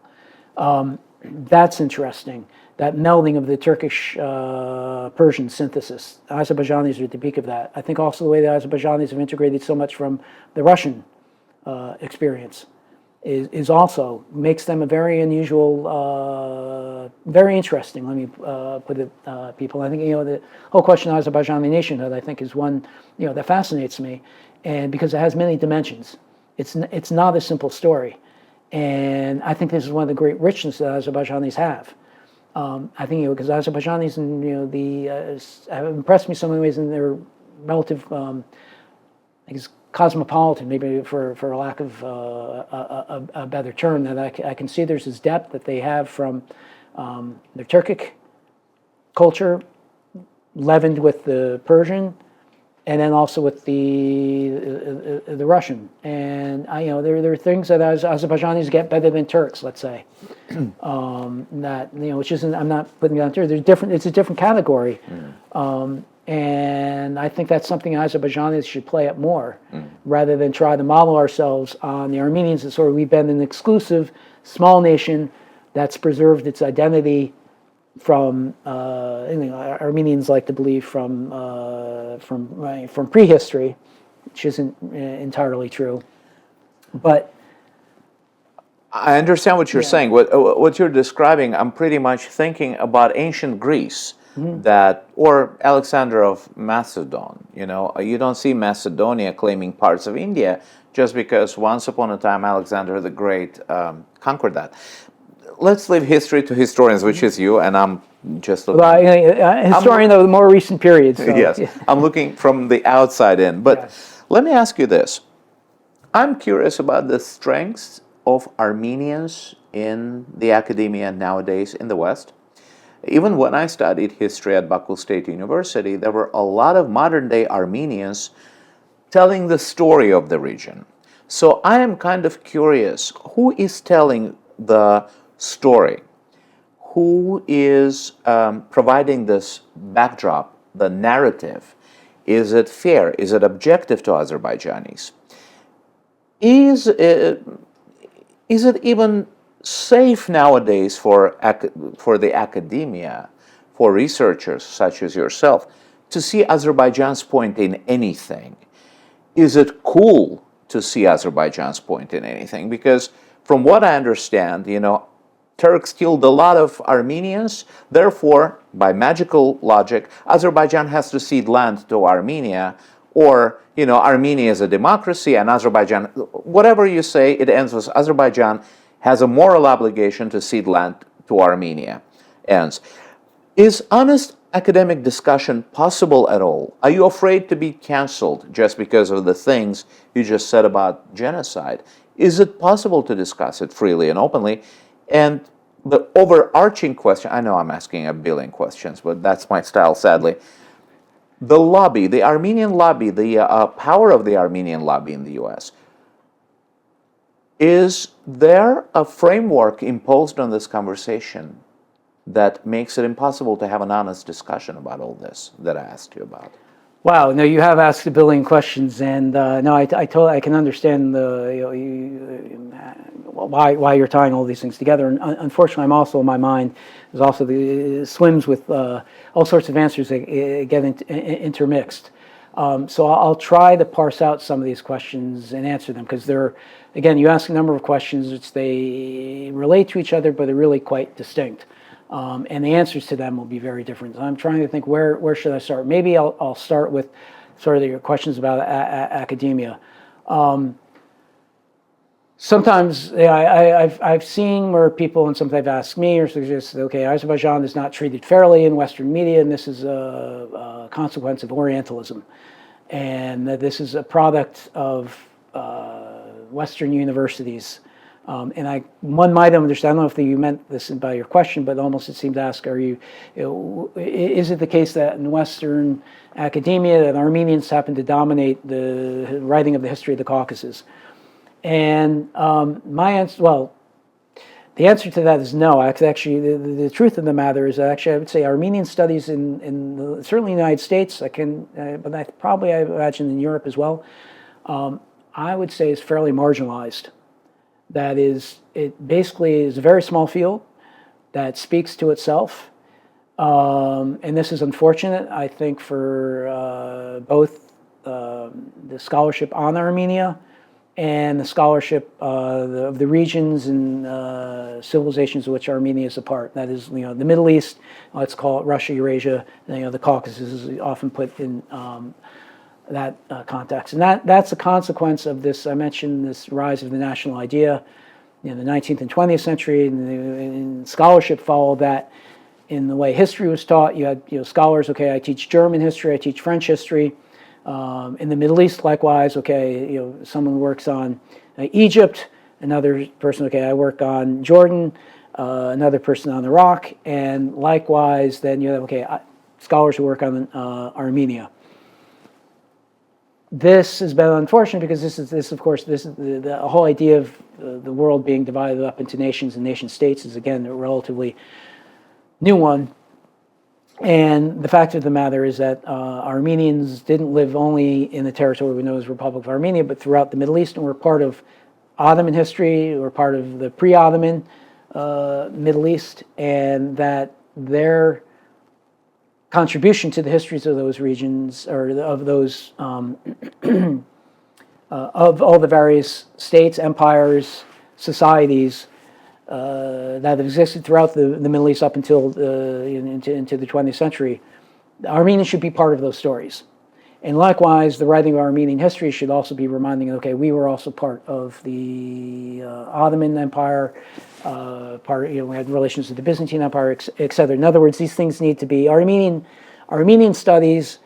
That's interesting. That melding of the Turkish-Persian synthesis. Azerbaijanis are at the peak of that. I think also the way the Azerbaijanis have integrated so much from the Russian experience is also makes them a very unusual, very interesting, let me put it, people. I think, the whole question of Azerbaijani nationhood, I think, is one, that fascinates me, and because it has many dimensions. It's not a simple story. And I think this is one of the great richness that Azerbaijanis have. I think because Azerbaijanis have impressed me so many ways in their relative, I guess, cosmopolitan, maybe for a lack of a better term, that I can see there's this depth that they have from their Turkic culture, leavened with the Persian, and then also with the Russian. And there are things that Azerbaijanis get better than Turks, let's say. That which isn't. I'm not putting it on there. There's different. It's a different category, and I think that's something Azerbaijanis should play up more, rather than try to model ourselves on the Armenians. And sort of we've been an exclusive small nation that's preserved its identity from Armenians like to believe from prehistory, which isn't entirely true, but. I understand what you're saying. What you're describing, I'm pretty much thinking about ancient Greece, that, or Alexander of Macedon, you don't see Macedonia claiming parts of India just because once upon a time Alexander the Great conquered that. Let's leave history to historians, which is you, and I'm just looking. Well, historian of the more recent period. So. Yes, I'm looking from the outside in. But let me ask you this. I'm curious about the strengths of Armenians in the academia nowadays in the West. Even when I studied history at Baku State University, there were a lot of modern-day Armenians telling the story of the region. So I am kind of curious, who is telling the story? Who is providing this backdrop, the narrative? Is it fair? Is it objective to Azerbaijanis? Is it even safe nowadays for the academia, for researchers such as yourself, to see Azerbaijan's point in anything? Is it cool to see Azerbaijan's point in anything? Because from what I understand, Turks killed a lot of Armenians. Therefore, by magical logic, Azerbaijan has to cede land to Armenia, or, Armenia is a democracy and Azerbaijan, whatever you say, it ends with Azerbaijan has a moral obligation to cede land to Armenia. Ends. Is honest academic discussion possible at all? Are you afraid to be canceled just because of the things you just said about genocide? Is it possible to discuss it freely and openly? And the overarching question, I know I'm asking a billion questions, but that's my style, sadly. The lobby, the Armenian lobby, the power of the Armenian lobby in the U.S., is there a framework imposed on this conversation that makes it impossible to have an honest discussion about all this that I asked you about? Wow, no, you have asked a billion questions, and no, I can understand why you're tying all these things together. And unfortunately, I'm also in my mind is also swims with all sorts of answers that get intermixed. So I'll try to parse out some of these questions and answer them, because again, you ask a number of questions which they relate to each other, but they're really quite distinct. And the answers to them will be very different. So I'm trying to think, where should I start? Maybe I'll start with sort of your questions about academia. Sometimes I've seen where people, and sometimes they've asked me or suggested, okay, Azerbaijan is not treated fairly in Western media, and this is a consequence of Orientalism, and that this is a product of Western universities. And one might understand, I don't know if you meant this by your question, but almost it seemed to ask, is it the case that in Western academia that Armenians happen to dominate the writing of the history of the Caucasus? And my answer, well, the answer to that is no. Actually, the truth of the matter is that actually I would say Armenian studies certainly in the United States, but I imagine in Europe as well, I would say is fairly marginalized. That is, it basically is a very small field that speaks to itself. And this is unfortunate, I think, for both the scholarship on Armenia and the scholarship of the regions and civilizations of which Armenia is a part. That is, the Middle East, let's call it Russia, Eurasia, and, the Caucasus is often put in that context. And that's a consequence of this, I mentioned this rise of the national idea in the 19th and 20th century, and scholarship followed that in the way history was taught. You had scholars, okay, I teach German history, I teach French history. In the Middle East, likewise, okay, someone works on Egypt, another person, okay, I work on Jordan, another person on Iraq, and likewise, then you have, okay, scholars who work on Armenia. This has been unfortunate because this is the whole idea of the world being divided up into nations and nation states is, again, a relatively new one. And the fact of the matter is that Armenians didn't live only in the territory we know as Republic of Armenia, but throughout the Middle East, and were part of Ottoman history, were part of the pre-Ottoman Middle East, and that their contribution to the histories of those regions, or of those, of all the various states, empires, societies, that existed throughout the Middle East up until into the 20th century, Armenians should be part of those stories. And likewise, the writing of Armenian history should also be reminding, okay, we were also part of the Ottoman Empire, we had relations with the Byzantine Empire, etc. In other words, these things need to be, Armenian studies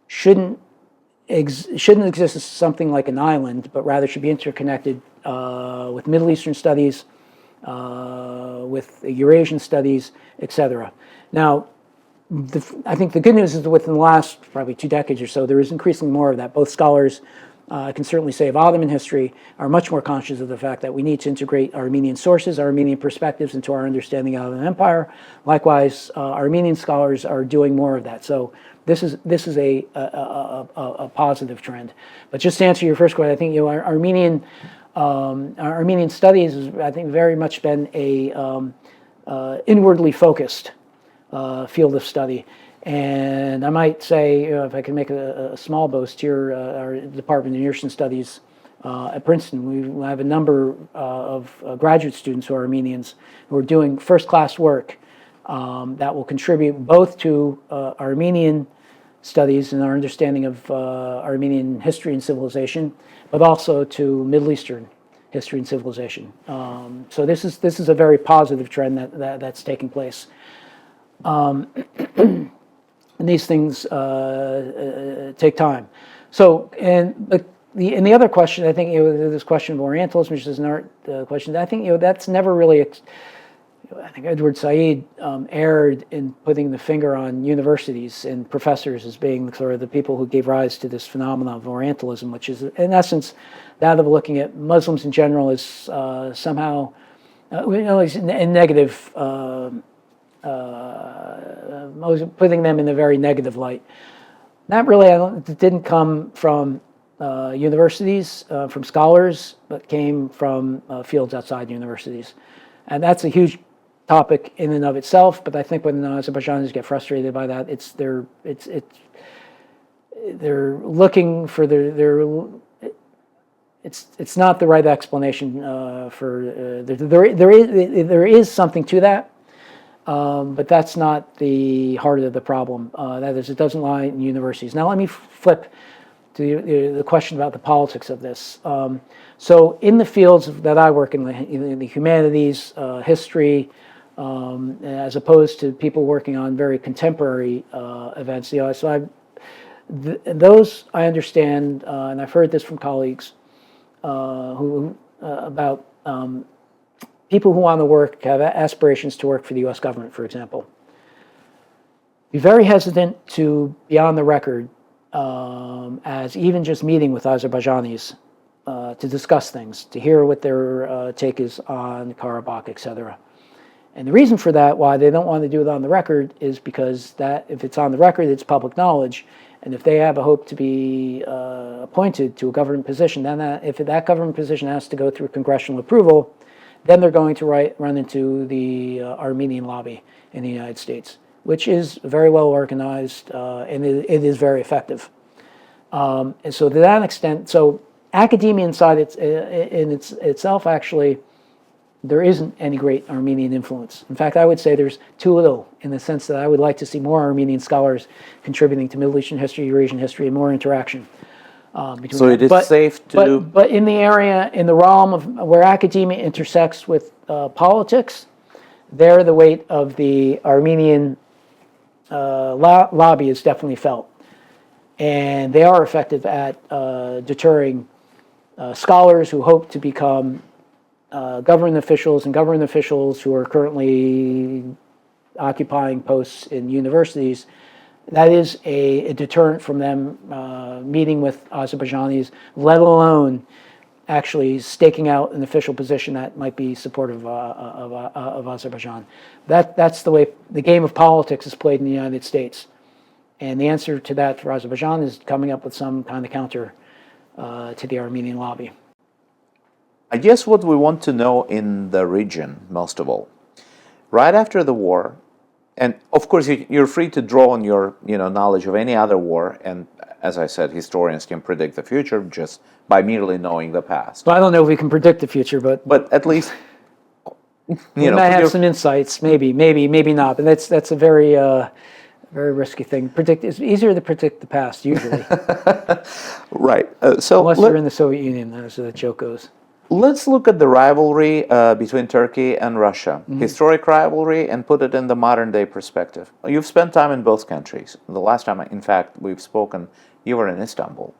shouldn't exist as something like an island, but rather should be interconnected with Middle Eastern studies, with Eurasian studies, etc. Now, I think the good news is that within the last probably 2 decades or so, there is increasingly more of that. Both scholars, I can certainly say of Ottoman history, are much more conscious of the fact that we need to integrate Armenian sources, Armenian perspectives into our understanding of the Ottoman Empire. Likewise, Armenian scholars are doing more of that. So this is a positive trend. But just to answer your first question, I think Armenian studies has, I think, very much been a inwardly focused field of study. And I might say, if I can make a small boast here, our Department of Eurasian Studies at Princeton, we have a number of graduate students who are Armenians who are doing first-class work that will contribute both to Armenian studies and our understanding of Armenian history and civilization, but also to Middle Eastern history and civilization. So this is a very positive trend that's taking place. And these things take time. So, and the other question, I think, this question of Orientalism, which is an art question, I think, that's never really, I think Edward Said erred in putting the finger on universities and professors as being sort of the people who gave rise to this phenomenon of Orientalism, which is, in essence, that of looking at Muslims in general as somehow, in negative, putting them in a very negative light. That really, it didn't come from universities, from scholars, but came from fields outside universities. And that's a huge topic in and of itself, but I think when Azerbaijanis get frustrated by that, they're looking for it's not the right explanation for there is something to that. But that's not the heart of the problem. That is, it doesn't lie in universities. Now let me flip to the question about the politics of this. So in the fields that I work in the humanities, history, as opposed to people working on very contemporary events, those I understand, and I've heard this from colleagues about people who want to work, have aspirations to work for the U.S. government, for example, be very hesitant to be on the record as even just meeting with Azerbaijanis to discuss things, to hear what their take is on Karabakh, etc. And the reason for that, why they don't want to do it on the record, is because that if it's on the record, it's public knowledge. And if they have a hope to be appointed to a government position, then if that government position has to go through congressional approval, then they're going to run into the Armenian lobby in the United States, which is very well organized and it is very effective. And so to that extent, so academia inside itself, actually, there isn't any great Armenian influence. In fact, I would say there's too little, in the sense that I would like to see more Armenian scholars contributing to Middle Eastern history, Eurasian history, and more interaction. So it is safe to... But in the area, in the realm of where academia intersects with politics, there the weight of the Armenian lobby is definitely felt. And they are effective at deterring scholars who hope to become government officials and government officials who are currently occupying posts in universities. That is a deterrent from them meeting with Azerbaijanis, let alone actually staking out an official position that might be supportive of Azerbaijan. That's the way the game of politics is played in the United States. And the answer to that for Azerbaijan is coming up with some kind of counter to the Armenian lobby. I guess what we want to know in the region, most of all, right after the war, and of course you're free to draw on your knowledge of any other war, and as I said, historians can predict the future just by merely knowing the past. Well, I don't know if we can predict the future, but at least We might have some insights, maybe not, but that's a very very risky thing. It's easier to predict the past usually. Right. Unless you're in the Soviet Union, as the joke goes. Let's look at the rivalry between Turkey and Russia, historic rivalry, and put it in the modern day perspective. You've spent time in both countries. The last time, in fact, we've spoken, you were in Istanbul.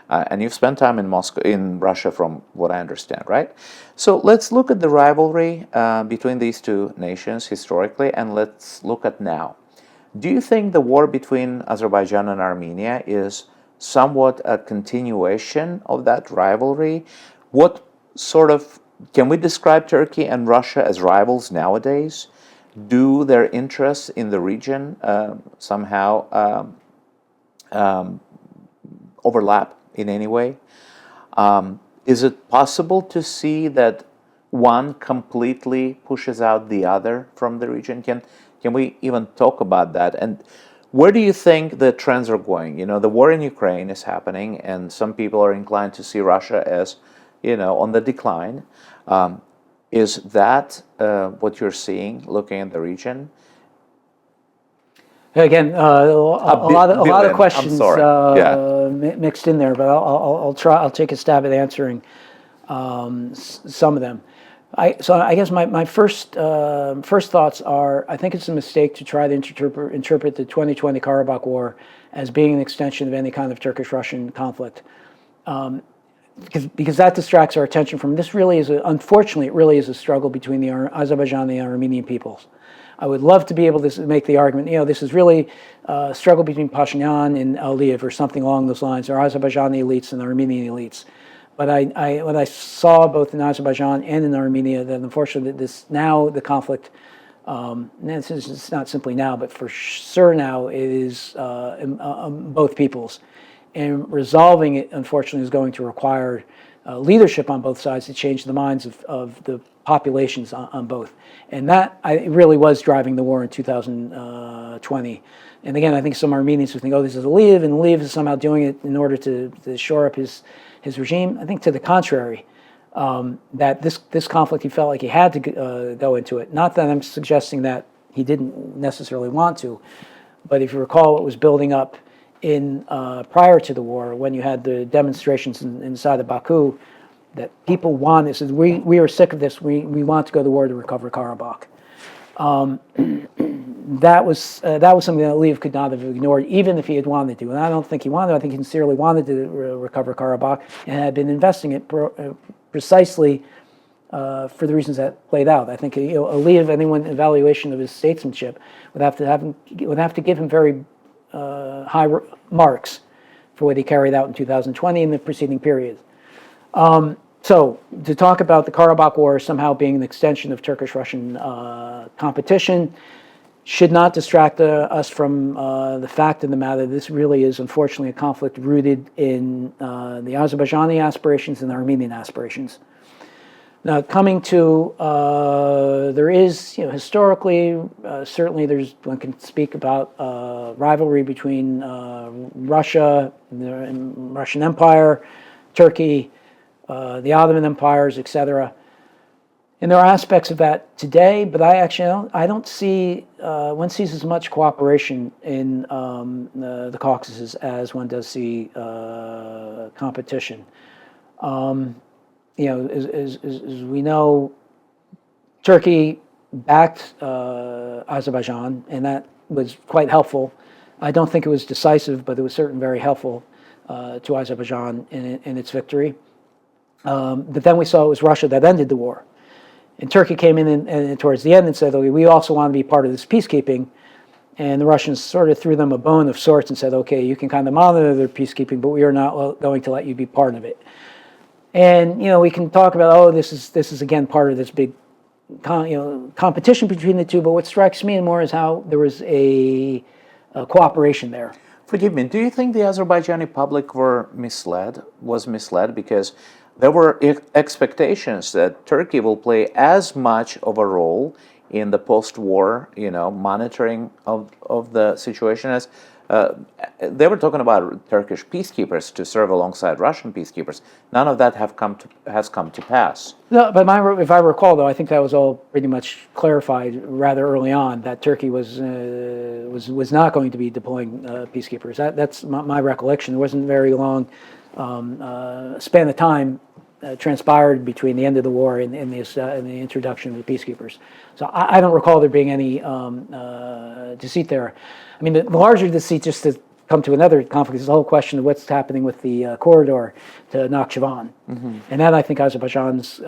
And you've spent time in Moscow, in Russia, from what I understand, right? So let's look at the rivalry between these two nations historically, and let's look at now. Do you think the war between Azerbaijan and Armenia is somewhat a continuation of that rivalry? What sort of, can we describe Turkey and Russia as rivals nowadays? Do their interests in the region somehow overlap in any way? Is it possible to see that one completely pushes out the other from the region? Can we even talk about that? And where do you think the trends are going? You know, the war in Ukraine is happening, and some people are inclined to see Russia as, you know, on the decline. Is that what you're seeing looking at the region? Again, a lot of questions mixed in there, but I'll take a stab at answering some of them. So I guess my first thoughts are, I think it's a mistake to try to interpret the 2020 Karabakh War as being an extension of any kind of Turkish-Russian conflict, because that distracts our attention from this. Really is unfortunately, it really is a struggle between the Azerbaijani and Armenian peoples. I would love to be able to make the argument, you know, this is really a struggle between Pashinyan and Aliyev or something along those lines, or Azerbaijani elites and Armenian elites. But what I saw both in Azerbaijan and in Armenia, that unfortunately the conflict, it's not simply now, but for sure now, it is both peoples. And resolving it, unfortunately, is going to require leadership on both sides to change the minds of the populations on both. And that really was driving the war in 2020. And again, I think some Armenians who think, oh, this is Aliyev, and Aliyev is somehow doing it in order to shore up his regime. I think to the contrary, that this conflict, he felt like he had to go into it. Not that I'm suggesting that he didn't necessarily want to, but if you recall what was building up in prior to the war, when you had the demonstrations inside of Baku, that people wanted, said, we are sick of this, we want to go to war to recover Karabakh. That was something that Aliyev could not have ignored, even if he had wanted to. And I don't think he wanted to. I think he sincerely wanted to recover Karabakh and had been investing it precisely for the reasons that played out. I think, you know, Aliyev, anyone evaluation of his statesmanship would have to give him very high marks for what he carried out in 2020 and the preceding periods. So to talk about the Karabakh War somehow being an extension of Turkish-Russian competition should not distract us from the fact of the matter. This really is, unfortunately, a conflict rooted in the Azerbaijani aspirations and the Armenian aspirations. Now, coming to, there is, you know, historically, certainly one can speak about rivalry between Russia, the Russian Empire, Turkey, the Ottoman empires, etc. And there are aspects of that today, but I don't see, one sees as much cooperation in the Caucasus as one does see competition. You know, as we know, Turkey backed Azerbaijan, and that was quite helpful. I don't think it was decisive, but it was certainly very helpful to Azerbaijan in its victory. But then we saw it was Russia that ended the war. And Turkey came in and towards the end and said, okay, we also want to be part of this peacekeeping. And the Russians sort of threw them a bone of sorts and said, okay, you can kind of monitor their peacekeeping, but we are not going to let you be part of it. And, you know, we can talk about, oh, this is again part of this big competition between the two. But what strikes me more is how there was a cooperation there. Forgive me, do you think the Azerbaijani public was misled because there were expectations that Turkey will play as much of a role in the post-war, you know, monitoring of the situation They were talking about Turkish peacekeepers to serve alongside Russian peacekeepers. None of that has come to pass. No, but if I recall, though, I think that was all pretty much clarified rather early on that Turkey was not going to be deploying peacekeepers. That's my recollection. There wasn't very long span of time transpired between the end of the war and the introduction of the peacekeepers. So I don't recall there being any deceit there. I mean, the larger deceit, just to come to another conflict, is the whole question of what's happening with the corridor to Nakhchivan. And that, I think, Azerbaijan's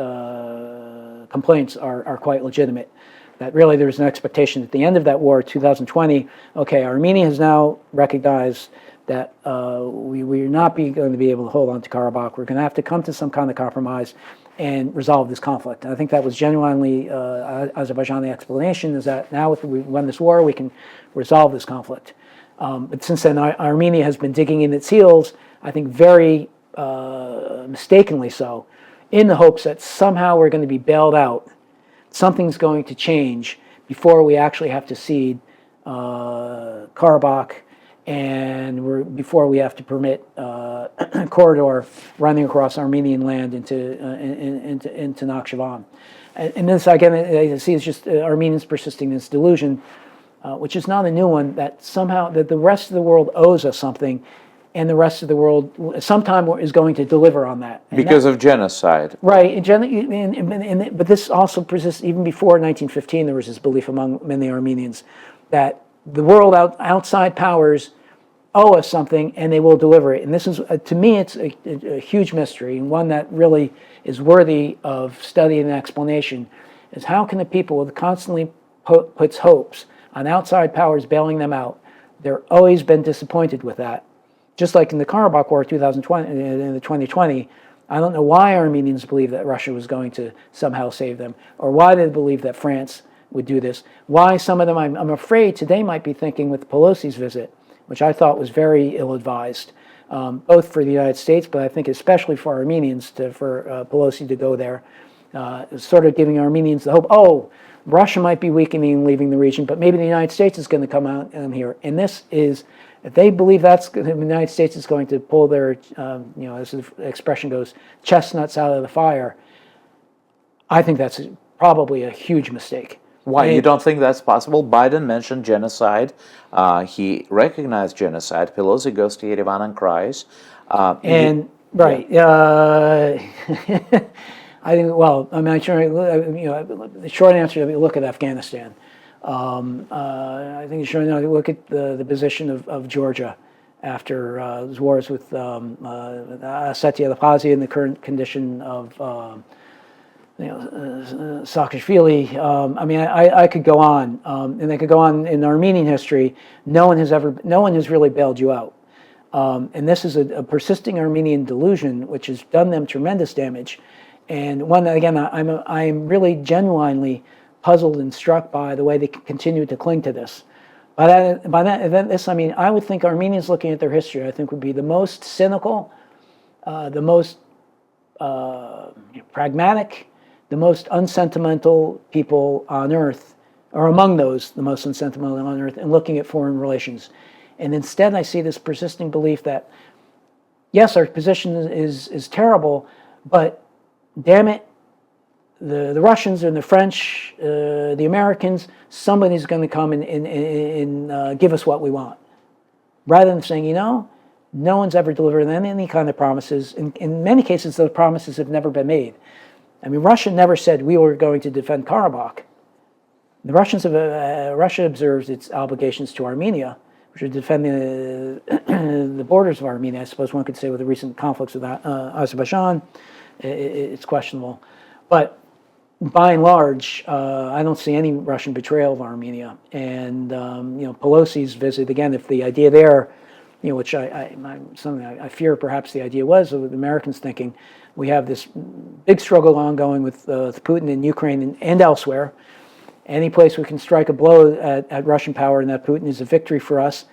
complaints are quite legitimate. That really there was an expectation at the end of that war, 2020, okay, Armenia has now recognized that we're not going to be able to hold on to Karabakh. We're going to have to come to some kind of compromise and resolve this conflict. And I think that was genuinely Azerbaijani explanation, is that now if we won this war, we can resolve this conflict. But since then, Armenia has been digging in its heels, I think very mistakenly so, in the hopes that somehow we're going to be bailed out. Something's going to change before we actually have to cede Karabakh, and before we have to permit corridor running across Armenian land into Nakhchivan. And this, again, I see, is just Armenians persisting in this delusion, which is not a new one, that somehow that the rest of the world owes us something, and the rest of the world sometime is going to deliver on that. Because of genocide. Right. But this also persists even before 1915. There was this belief among many Armenians that the world outside powers owe us something and they will deliver it. And this is, to me, it's a huge mystery, and one that really is worthy of study and explanation, is how can the people that constantly puts hopes on outside powers bailing them out, they're always been disappointed with that. Just like in the Karabakh War 2020, I don't know why Armenians believed that Russia was going to somehow save them, or why they believed that France would do this. Why some of them, I'm afraid, today might be thinking with Pelosi's visit, which I thought was very ill-advised, both for the United States, but I think especially for Armenians, for Pelosi to go there, sort of giving Armenians the hope, oh, Russia might be weakening and leaving the region, but maybe the United States is going to come out here. And this is, if they believe the United States is going to pull their, as the expression goes, chestnuts out of the fire, I think that's probably a huge mistake. Why? You don't think that's possible? Biden mentioned genocide. He recognized genocide. Pelosi goes to Yerevan and cries. Right. I think, well, I'm not sure, the short answer is look at Afghanistan. I think it's short answer, look at the position of Georgia after those wars with Ossetia, Abkhazia, and the current condition of Saakashvili. I mean, I could go on, and I could go on in Armenian history. No one has really bailed you out, and this is a persisting Armenian delusion which has done them tremendous damage. And one, again, I'm really genuinely puzzled and struck by the way they continue to cling to this. By this, I mean, I would think Armenians looking at their history, I think, would be the most cynical, the most pragmatic, the most unsentimental people on earth, or among those, the most unsentimental on earth, and looking at foreign relations. And instead, I see this persisting belief that, yes, our position is terrible, but damn it, the Russians and the French, the Americans, somebody's going to come and give us what we want. Rather than saying, no one's ever delivered any kind of promises. In many cases, those promises have never been made. I mean, Russia never said we were going to defend Karabakh. The Russians Russia observes its obligations to Armenia, which are defending the borders of Armenia. I suppose one could say with the recent conflicts with Azerbaijan, it's questionable. But by and large, I don't see any Russian betrayal of Armenia. And Pelosi's visit, again, if the idea there, which I fear perhaps the idea was, with the Americans thinking, we have this big struggle ongoing with Putin in Ukraine and elsewhere. Any place we can strike a blow at Russian power and that Putin is a victory for us.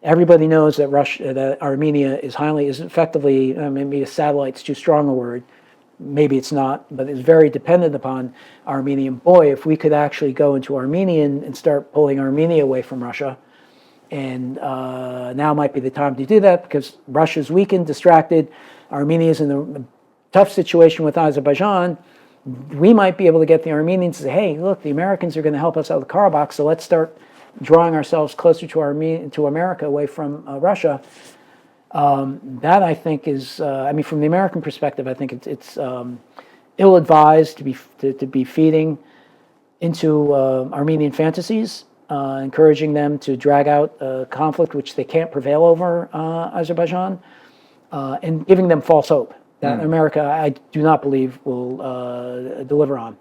Everybody knows that that Armenia is effectively, maybe a satellite's too strong a word, maybe it's not, but it's very dependent upon Armenia. Boy, if we could actually go into Armenia and start pulling Armenia away from Russia, And now might be the time to do that because Russia's weakened, distracted. Armenia's in a tough situation with Azerbaijan. We might be able to get the Armenians to say, hey, look, the Americans are going to help us out of Karabakh, so let's start drawing ourselves closer to America, away from Russia. That, I think, is, I mean, from the American perspective, I think it's ill-advised to be feeding into Armenian fantasies, encouraging them to drag out a conflict which they can't prevail over Azerbaijan, and giving them false hope that America, I do not believe, will deliver on.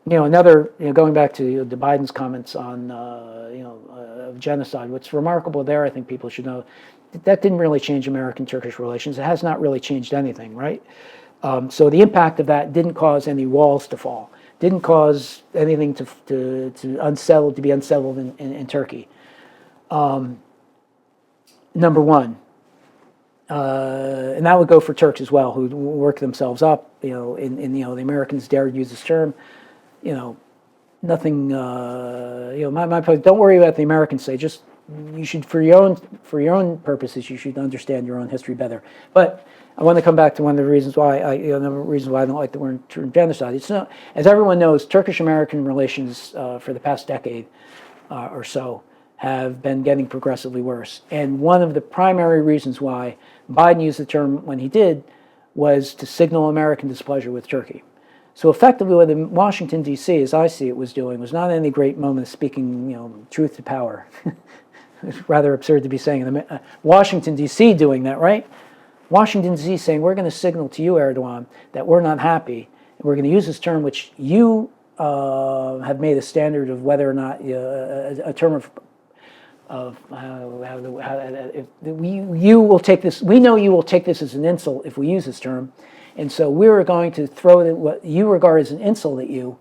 Going back to the Biden's comments on genocide, what's remarkable there, I think people should know, that didn't really change American-Turkish relations. It has not really changed anything, right? So the impact of that didn't cause any walls to fall, didn't cause anything to be unsettled in Turkey. Number one. And that would go for Turks as well, who work themselves up. The Americans dared use this term. Nothing. My point. Don't worry about the Americans say. Just you should, for your own purposes, you should understand your own history better. But I want to come back to one of the reasons why I don't like the word genocide. It's not, as everyone knows, Turkish-American relations for the past decade or so have been getting progressively worse. And one of the primary reasons why Biden used the term when he did was to signal American displeasure with Turkey. So effectively what Washington, D.C., as I see it, was doing was not any great moment of speaking, truth to power. It's rather absurd to be saying Washington, D.C. doing that, right? Washington, D.C. saying, we're going to signal to you, Erdogan, that we're not happy. And we're going to use this term which you have made a standard of whether or not a term of you will take this. We know you will take this as an insult if we use this term, and so we're going to throw what you regard as an insult at you,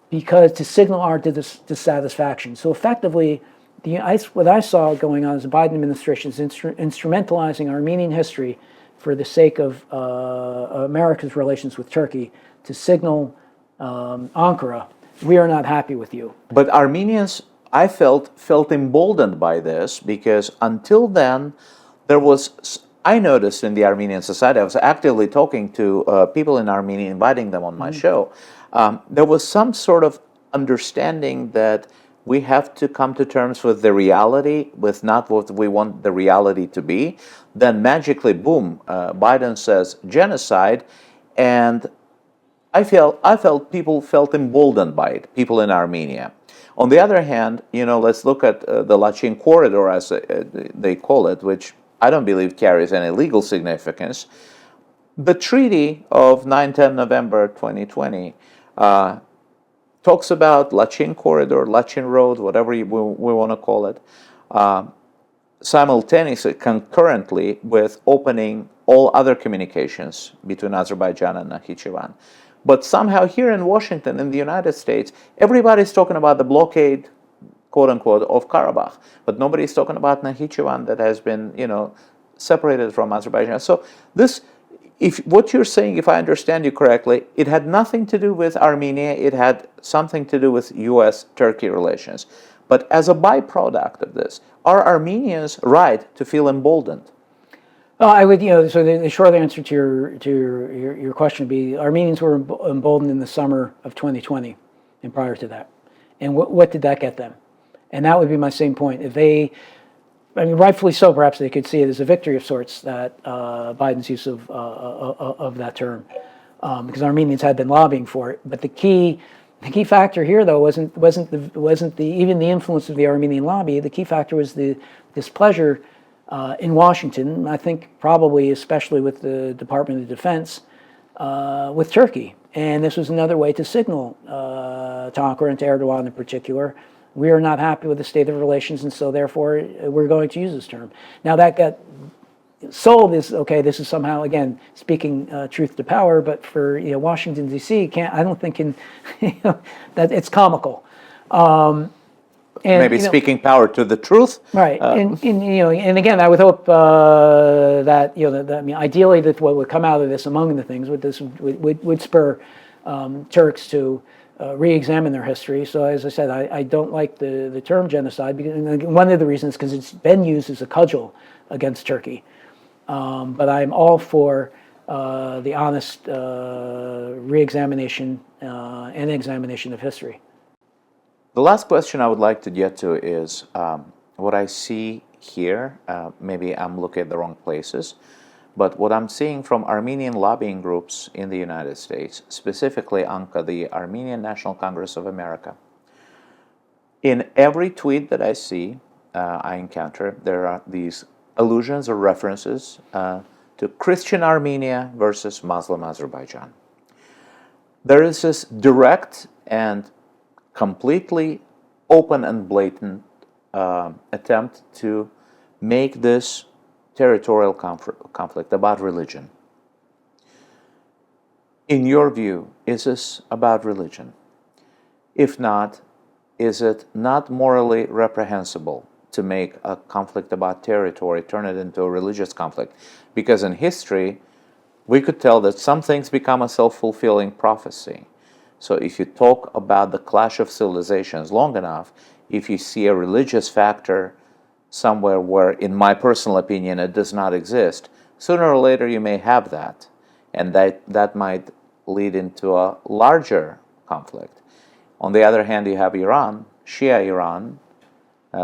because to signal our dissatisfaction. So effectively, what I saw going on is the Biden administration is instrumentalizing Armenian history for the sake of America's relations with Turkey to signal Ankara, we are not happy with you. But Armenians, I felt emboldened by this, because until then, I noticed in the Armenian society, I was actively talking to people in Armenia, inviting them on my show, there was some sort of understanding that we have to come to terms with the reality, with not what we want the reality to be. Then magically, boom, Biden says genocide, and I felt people felt emboldened by it, people in Armenia. On the other hand, let's look at the Lachin corridor, as they call it, which I don't believe carries any legal significance. The treaty of 9-10 November 2020 talks about Lachin corridor, Lachin road, whatever we want to call it, simultaneously, concurrently with opening all other communications between Azerbaijan and Nakhichevan. But somehow here in Washington, in the United States, everybody's talking about the blockade, quote unquote, of Karabakh, but nobody's talking about Nakhichevan that has been, separated from Azerbaijan. So this, if what you're saying, if I understand you correctly, it had nothing to do with Armenia, it had something to do with U.S.-Turkey relations. But as a byproduct of this, are Armenians right to feel emboldened? Well, I would, so the short answer to your question would be Armenians were emboldened in the summer of 2020 and prior to that. And what did that get them? And that would be my same point. If they, rightfully so, perhaps they could see it as a victory of sorts, that Biden's use of that term, because Armenians had been lobbying for it. But the key factor here, though, wasn't even the influence of the Armenian lobby. The key factor was the displeasure in Washington, I think probably especially with the Department of Defense, with Turkey. And this was another way to signal to Ankara and to Erdogan in particular, we are not happy with the state of relations, and so therefore we're going to use this term. Now that got sold as, okay, this is somehow, again, speaking truth to power, but for Washington, D.C., I don't think that it's comical. And, maybe speaking power to the truth, right? And again, I would hope that ideally that what would come out of this, among the things, would spur Turks to re-examine their history. So as I said, I don't like the term genocide, because one of the reasons because it's been used as a cudgel against Turkey. But I'm all for the honest re-examination and examination of history. The last question I would like to get to is what I see here. Maybe I'm looking at the wrong places, but what I'm seeing from Armenian lobbying groups in the United States, specifically ANCA, the Armenian National Congress of America, in every tweet that I see, I encounter, there are these allusions or references to Christian Armenia versus Muslim Azerbaijan. There is this direct and completely open and blatant attempt to make this territorial conflict about religion. In your view, is this about religion? If not, is it not morally reprehensible to make a conflict about territory, turn it into a religious conflict? Because in history, we could tell that some things become a self-fulfilling prophecy. So if you talk about the clash of civilizations long enough, if you see a religious factor somewhere where, in my personal opinion, it does not exist, sooner or later you may have that. And that might lead into a larger conflict. On the other hand, you have Iran, Shia Iran,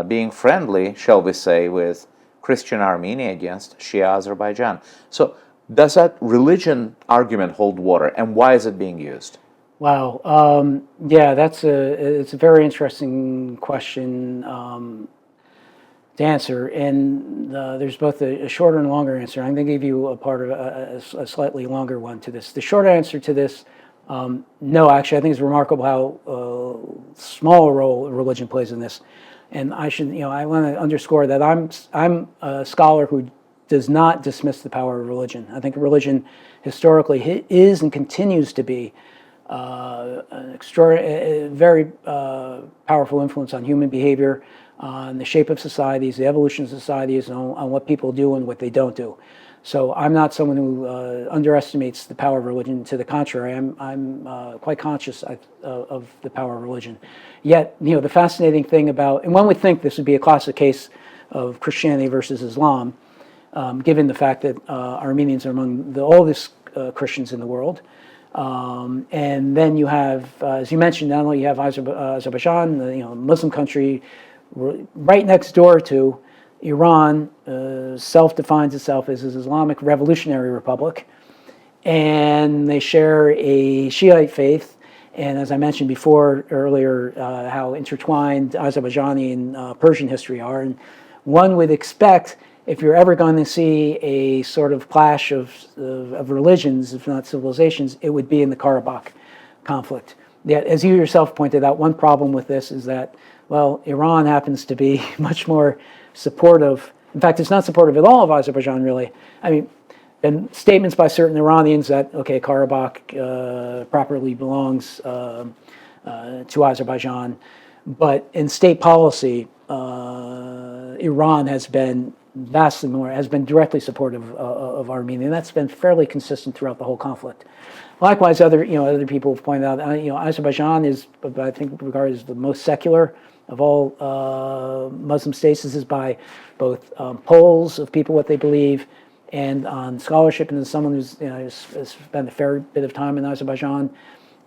being friendly, shall we say, with Christian Armenia against Shia Azerbaijan. So does that religion argument hold water, and why is it being used? Wow. Yeah, it's a very interesting question to answer, and there's both a shorter and longer answer. I'm going to give you a part of a slightly longer one to this. The short answer to this, no, actually, I think it's remarkable how small a role religion plays in this. And I want to underscore that I'm a scholar who does not dismiss the power of religion. I think religion historically is and continues to be an extraordinary, very powerful influence on human behavior, on the shape of societies, the evolution of societies, and on what people do and what they don't do. So I'm not someone who underestimates the power of religion. To the contrary, I'm quite conscious of the power of religion. Yet, the fascinating thing about, and one would think this would be a classic case of Christianity versus Islam, given the fact that Armenians are among the oldest Christians in the world. And then you have, as you mentioned, not only you have Azerbaijan, the Muslim country, right next door to Iran, self-defines itself as an Islamic Revolutionary Republic, and they share a Shiite faith. And as I mentioned earlier, how intertwined Azerbaijani and Persian history are. And one would expect, if you're ever going to see a sort of clash of religions, if not civilizations, it would be in the Karabakh conflict. Yet, as you yourself pointed out, one problem with this is that, well, Iran happens to be much more supportive. In fact, it's not supportive at all of Azerbaijan, really. I mean, and statements by certain Iranians that, okay, Karabakh properly belongs to Azerbaijan, but in state policy, Iran has been directly supportive of Armenia, and that's been fairly consistent throughout the whole conflict. Likewise, other people have pointed out, Azerbaijan is, I think, regarded as the most secular of all Muslim states. This is by both polls of people what they believe, and on scholarship, and as someone who's has spent a fair bit of time in Azerbaijan,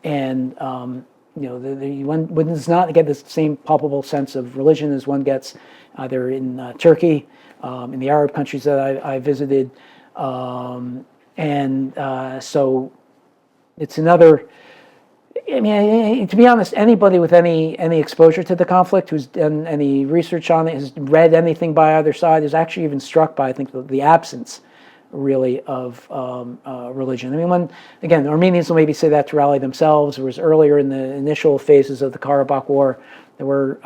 and one does not get the same palpable sense of religion as one gets either in Turkey, in the Arab countries that I visited, so it's another. I mean, to be honest, anybody with any exposure to the conflict, who's done any research on it, has read anything by either side, is actually even struck by, I think, the absence, really, of religion. I mean, again, the Armenians will maybe say that to rally themselves. It was earlier in the initial phases of the Karabakh War, there were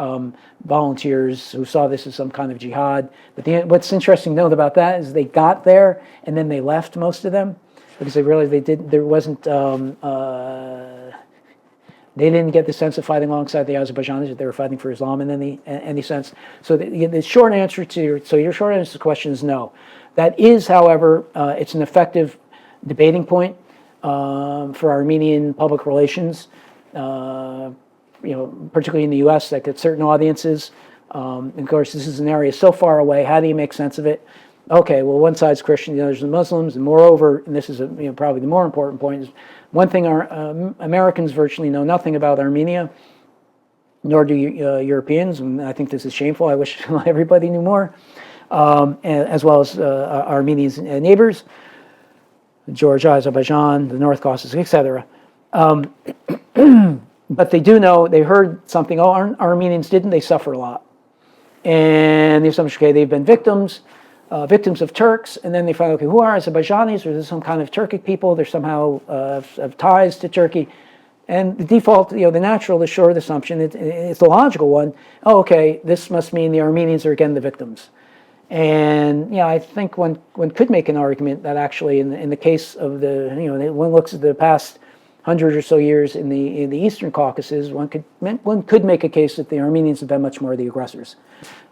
volunteers who saw this as some kind of jihad. But what's interesting to note about that is they got there and then they left, most of them, because they realized they didn't get the sense of fighting alongside the Azerbaijanis, that they were fighting for Islam in any sense. So the short answer to your short answer to the question is no. That is, however, it's an effective debating point for Armenian public relations. particularly in the U.S., that get certain audiences. And of course, this is an area so far away. How do you make sense of it? Okay, well, one side's Christian, the other's the Muslims, and moreover, and this is probably the more important point, is one thing our Americans virtually know nothing about Armenia, nor do Europeans, and I think this is shameful. I wish everybody knew more, as well as Armenia's neighbors, Georgia, Azerbaijan, the North Caucasus, etc. But they do know, they heard something, Armenians didn't, they suffer a lot. And the assumption, okay, they've been victims of Turks, and then they find, okay, who are Azerbaijanis? Or is some kind of Turkic people? They're somehow have ties to Turkey. And the default, the natural, the short assumption, it's the logical one. Oh, okay, this must mean the Armenians are again the victims. And I think one could make an argument that actually, in the case of one looks at the past 100 or so years in the Eastern Caucasus, one could make a case that the Armenians have been much more the aggressors.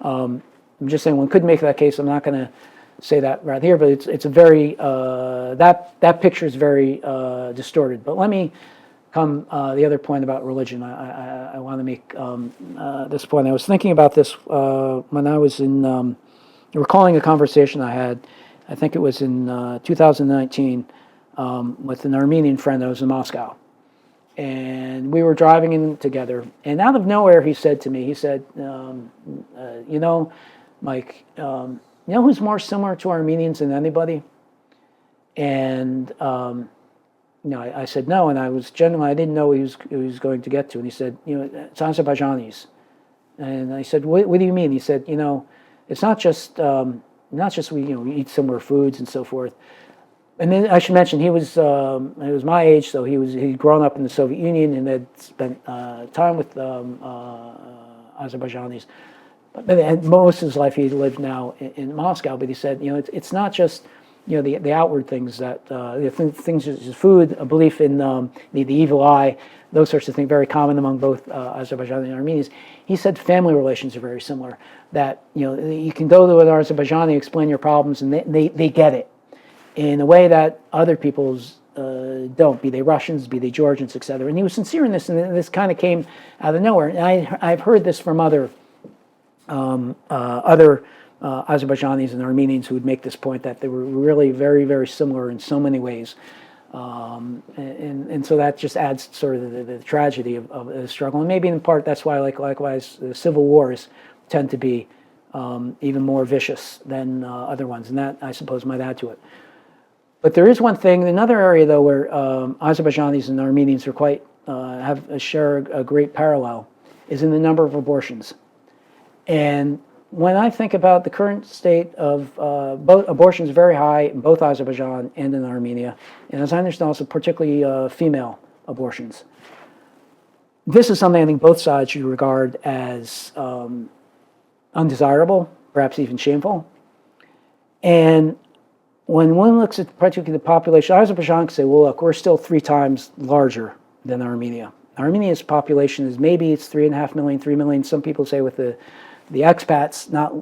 I'm just saying one could make that case. I'm not going to say that right here, but it's a very that picture is very distorted. But let me come the other point about religion. I want to make this point. I was thinking about this when I was recalling a conversation I had. I think it was in 2019 with an Armenian friend that was in Moscow. And we were driving in together, and out of nowhere he said to me, Mike, who's more similar to Armenians than anybody? And I said no, and I didn't know what he was going to get to, and he said, it's Azerbaijanis. And I said, what do you mean? He said, it's not just we eat similar foods and so forth. And then I should mention he was my age, so he'd grown up in the Soviet Union and had spent time with Azerbaijanis. But most of his life he lived now in Moscow. But he said, it's not just the outward things that things such as food, a belief in the evil eye, those sorts of things, very common among both Azerbaijani and Armenians. He said family relations are very similar. That you can go to an Azerbaijani, explain your problems, and they get it in a way that other people's don't, be they Russians, be they Georgians, etc. And he was sincere in this, and this kind of came out of nowhere. And I've heard this from other Azerbaijanis and Armenians who would make this point that they were really very, very similar in so many ways. And so that just adds sort of the tragedy of the struggle. And maybe in part that's why, likewise, the civil wars tend to be even more vicious than other ones. And that, I suppose, might add to it. But there is one thing, another area, though, where Azerbaijanis and Armenians are share a great parallel, is in the number of abortions. And when I think about the current state of both abortions, very high in both Azerbaijan and in Armenia, and as I understand, also particularly female abortions. This is something I think both sides should regard as undesirable, perhaps even shameful. And when one looks at particularly the population, Azerbaijan can say, well, look, we're still 3 times larger than Armenia. Armenia's population is maybe it's 3.5 million, 3 million. Some people say with the expats not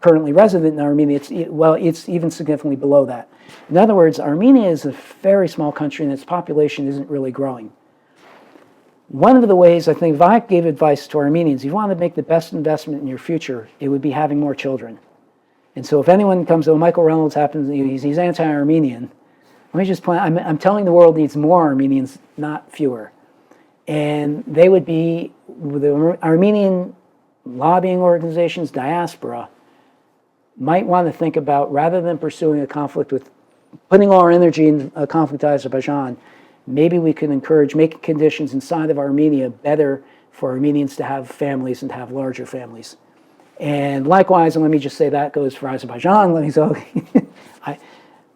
currently resident in Armenia, it's even significantly below that. In other words, Armenia is a very small country and its population isn't really growing. One of the ways, I think, if I gave advice to Armenians, if you want to make the best investment in your future, it would be having more children. And so if anyone comes to Michael Reynolds, he's anti-Armenian, let me just point out, I'm telling the world needs more Armenians, not fewer. And they would be, the Armenian lobbying organizations, diaspora, might want to think about, rather than pursuing a conflict with, putting all our energy in a conflict with Azerbaijan, maybe we can encourage making conditions inside of Armenia better for Armenians to have families and to have larger families. And likewise, and let me just say that goes for Azerbaijan.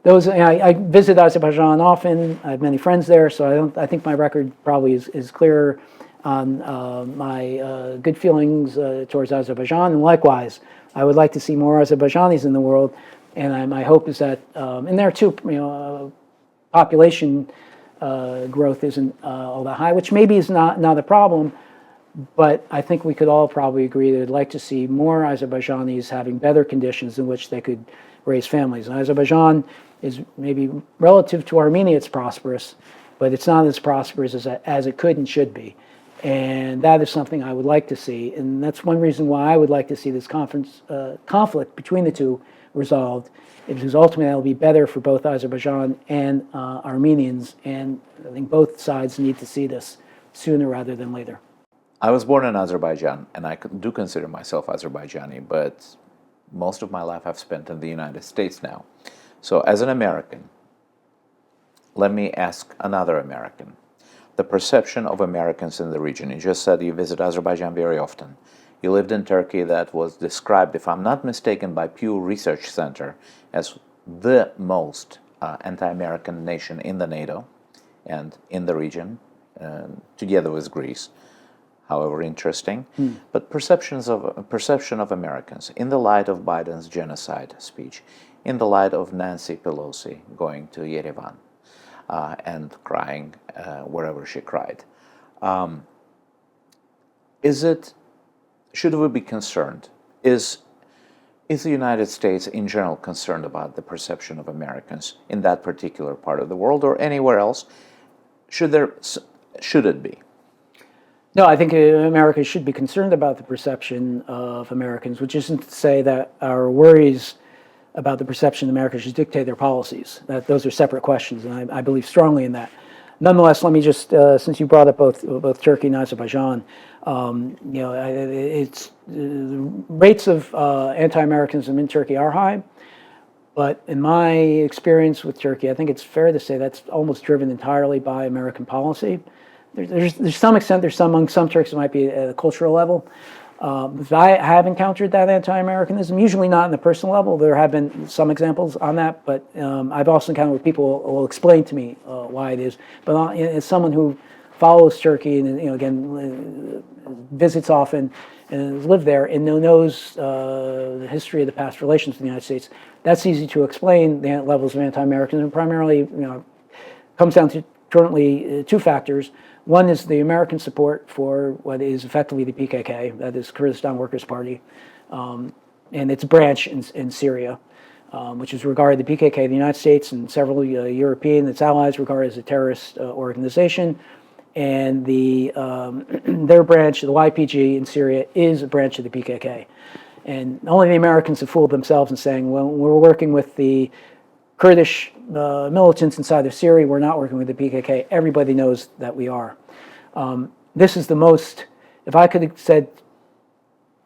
I visit Azerbaijan often. I have many friends there, so I think my record probably is clearer on my good feelings towards Azerbaijan. And likewise, I would like to see more Azerbaijanis in the world. And my hope is that, and there too, population growth isn't all that high, which maybe is not a problem. But I think we could all probably agree that I'd like to see more Azerbaijanis having better conditions in which they could raise families. And Azerbaijan is maybe relative to Armenia, it's prosperous, but it's not as prosperous as it could and should be. And that is something I would like to see. And that's one reason why I would like to see this conflict between the two resolved, because ultimately it'll be better for both Azerbaijan and Armenians. And I think both sides need to see this sooner rather than later. I was born in Azerbaijan, and I do consider myself Azerbaijani, but most of my life I've spent in the United States now. So as an American, let me ask another American. The perception of Americans in the region. You just said you visit Azerbaijan very often. You lived in Turkey, that was described, if I'm not mistaken, by Pew Research Center as the most anti-American nation in the NATO and in the region, together with Greece. However interesting. But perception of Americans in the light of Biden's genocide speech, in the light of Nancy Pelosi going to Yerevan, and crying wherever she cried. Should we be concerned? Is the United States in general concerned about the perception of Americans in that particular part of the world or anywhere else? Should it be? No, I think America should be concerned about the perception of Americans, which isn't to say that our worries about the perception of America should dictate their policies. That those are separate questions, and I believe strongly in that. Nonetheless, let me just, since you brought up both Turkey and Azerbaijan, rates of anti-Americanism in Turkey are high, but in my experience with Turkey, I think it's fair to say that's almost driven entirely by American policy. There's some extent, there's some among some Turks it might be at a cultural level. I have encountered that anti-Americanism, usually not on the personal level. There have been some examples on that, but I've also encountered where people will explain to me why it is. But as someone who follows Turkey and again visits often and has lived there and knows the history of the past relations with the United States, that's easy to explain. The levels of anti-Americanism primarily, comes down to currently two factors. One is the American support for what is effectively the PKK, that is Kurdistan Workers' Party, and its branch in Syria, which is regarded, the PKK, the United States and several European, its allies regard as a terrorist organization, and their branch, the YPG in Syria, is a branch of the PKK. And only the Americans have fooled themselves in saying, well, we're working with the Kurdish militants inside of Syria, we're not working with the PKK. Everybody knows that we are. This is the most, if I could have said,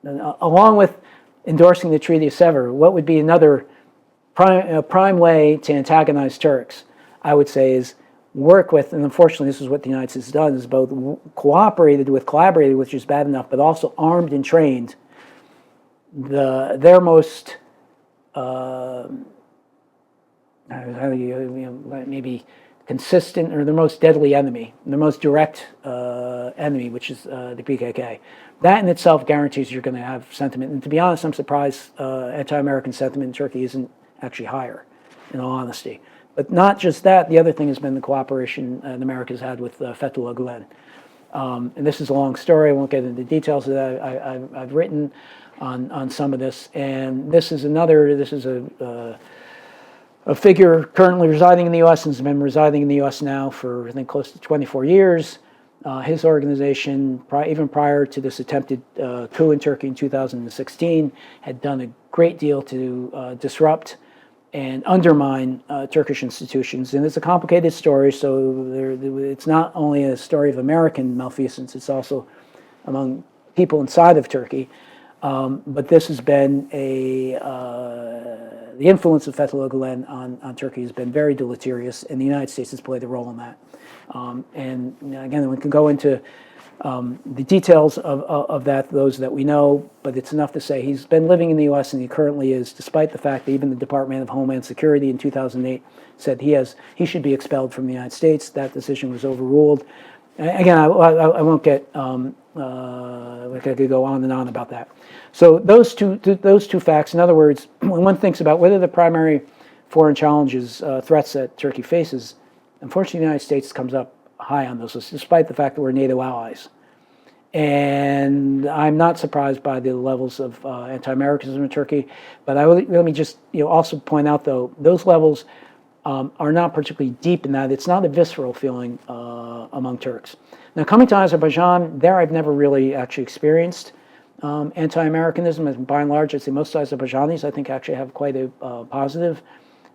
along with endorsing the Treaty of Sevres, what would be another prime way to antagonize Turks, I would say, is work with, and unfortunately this is what the United States has done, is both collaborated, which is bad enough, but also armed and trained their most maybe consistent or the most deadly enemy, the most direct enemy, which is the PKK. That in itself guarantees you're going to have sentiment. And to be honest, I'm surprised anti-American sentiment in Turkey isn't actually higher, in all honesty. But not just that, the other thing has been the cooperation the America's had with Fethullah Gulen. And this is a long story, I won't get into the details of that. I've written on some of this. And this is a figure currently residing in the U.S. and has been residing in the U.S. now for, I think, close to 24 years. His organization, even prior to this attempted coup in Turkey in 2016, had done a great deal to disrupt and undermine Turkish institutions. And it's a complicated story, so it's not only a story of American malfeasance, it's also among people inside of Turkey. But this has been the influence of Fethullah Gulen on Turkey has been very deleterious, and the United States has played a role in that. And again, we can go into the details of that, those that we know, but it's enough to say he's been living in the U.S. and he currently is, despite the fact that even the Department of Homeland Security in 2008 said he should be expelled from the United States. That decision was overruled. Again, I won't get, I could go on and on about that. So those two facts, in other words, when one thinks about whether the primary foreign challenges, threats that Turkey faces, unfortunately the United States comes up high on those lists, despite the fact that we're NATO allies. And I'm not surprised by the levels of anti-Americanism in Turkey, but let me just also point out, though, those levels are not particularly deep in that. It's not a visceral feeling among Turks. Now, coming to Azerbaijan, there I've never really actually experienced anti-Americanism. And by and large, I'd say most Azerbaijanis, I think, actually have quite a positive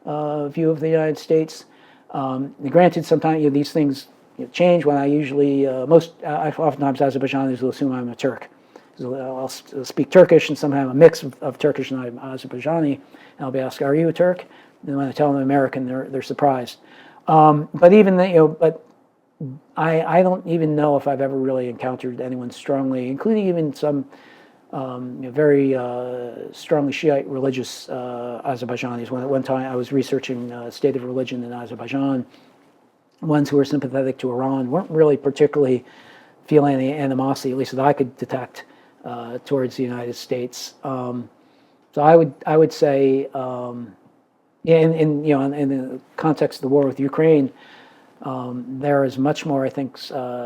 view of the United States. Granted, sometimes these things change when I usually, oftentimes Azerbaijanis will assume I'm a Turk. So I'll speak Turkish and somehow a mix of Turkish and I'm Azerbaijani. And I'll be asked, "Are you a Turk?" And when I tell them I'm American, they're surprised. But even but I don't even know if I've ever really encountered anyone strongly, including even some very strongly Shiite religious Azerbaijanis. When at one time I was researching state of religion in Azerbaijan, ones who were sympathetic to Iran weren't really particularly feeling any animosity, at least that I could detect, towards the United States. So I would say, in the context of the war with Ukraine, there is much more, I think,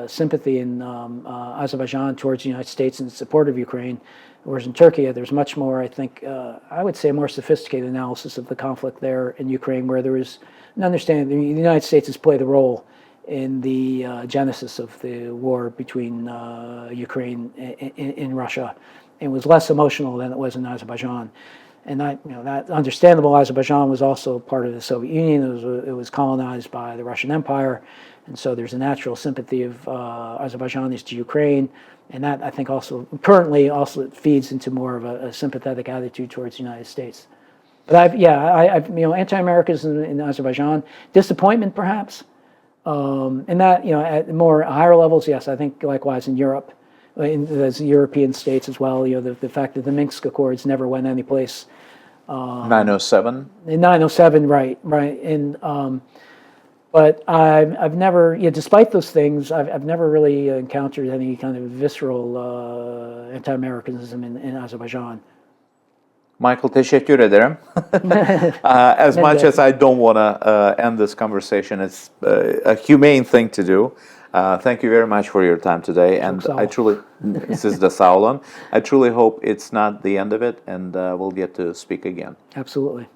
sympathy in Azerbaijan towards the United States in support of Ukraine, whereas in Turkey, there's much more, I think, I would say, a more sophisticated analysis of the conflict there in Ukraine, where there is an understanding the United States has played a role in the genesis of the war between Ukraine and Russia. It was less emotional than it was in Azerbaijan. And that understandable. Azerbaijan was also part of the Soviet Union. It was colonized by the Russian Empire, and so there's a natural sympathy of Azerbaijanis to Ukraine, and that I think also currently also feeds into more of a sympathetic attitude towards the United States. But I've anti-Americanism in Azerbaijan, disappointment perhaps, and that at more higher levels, yes, I think likewise in Europe. In the European states as well, the fact that the Minsk Accords never went anyplace. 907. In 907, right, and but I've never, despite those things, I've never really encountered any kind of visceral anti-Americanism in Azerbaijan. Michael, teşekkür ederim. As much as I don't want to end this conversation, it's a humane thing to do. Thank you very much for your time today, and this is the Saulan. I truly hope it's not the end of it, and we'll get to speak again. Absolutely.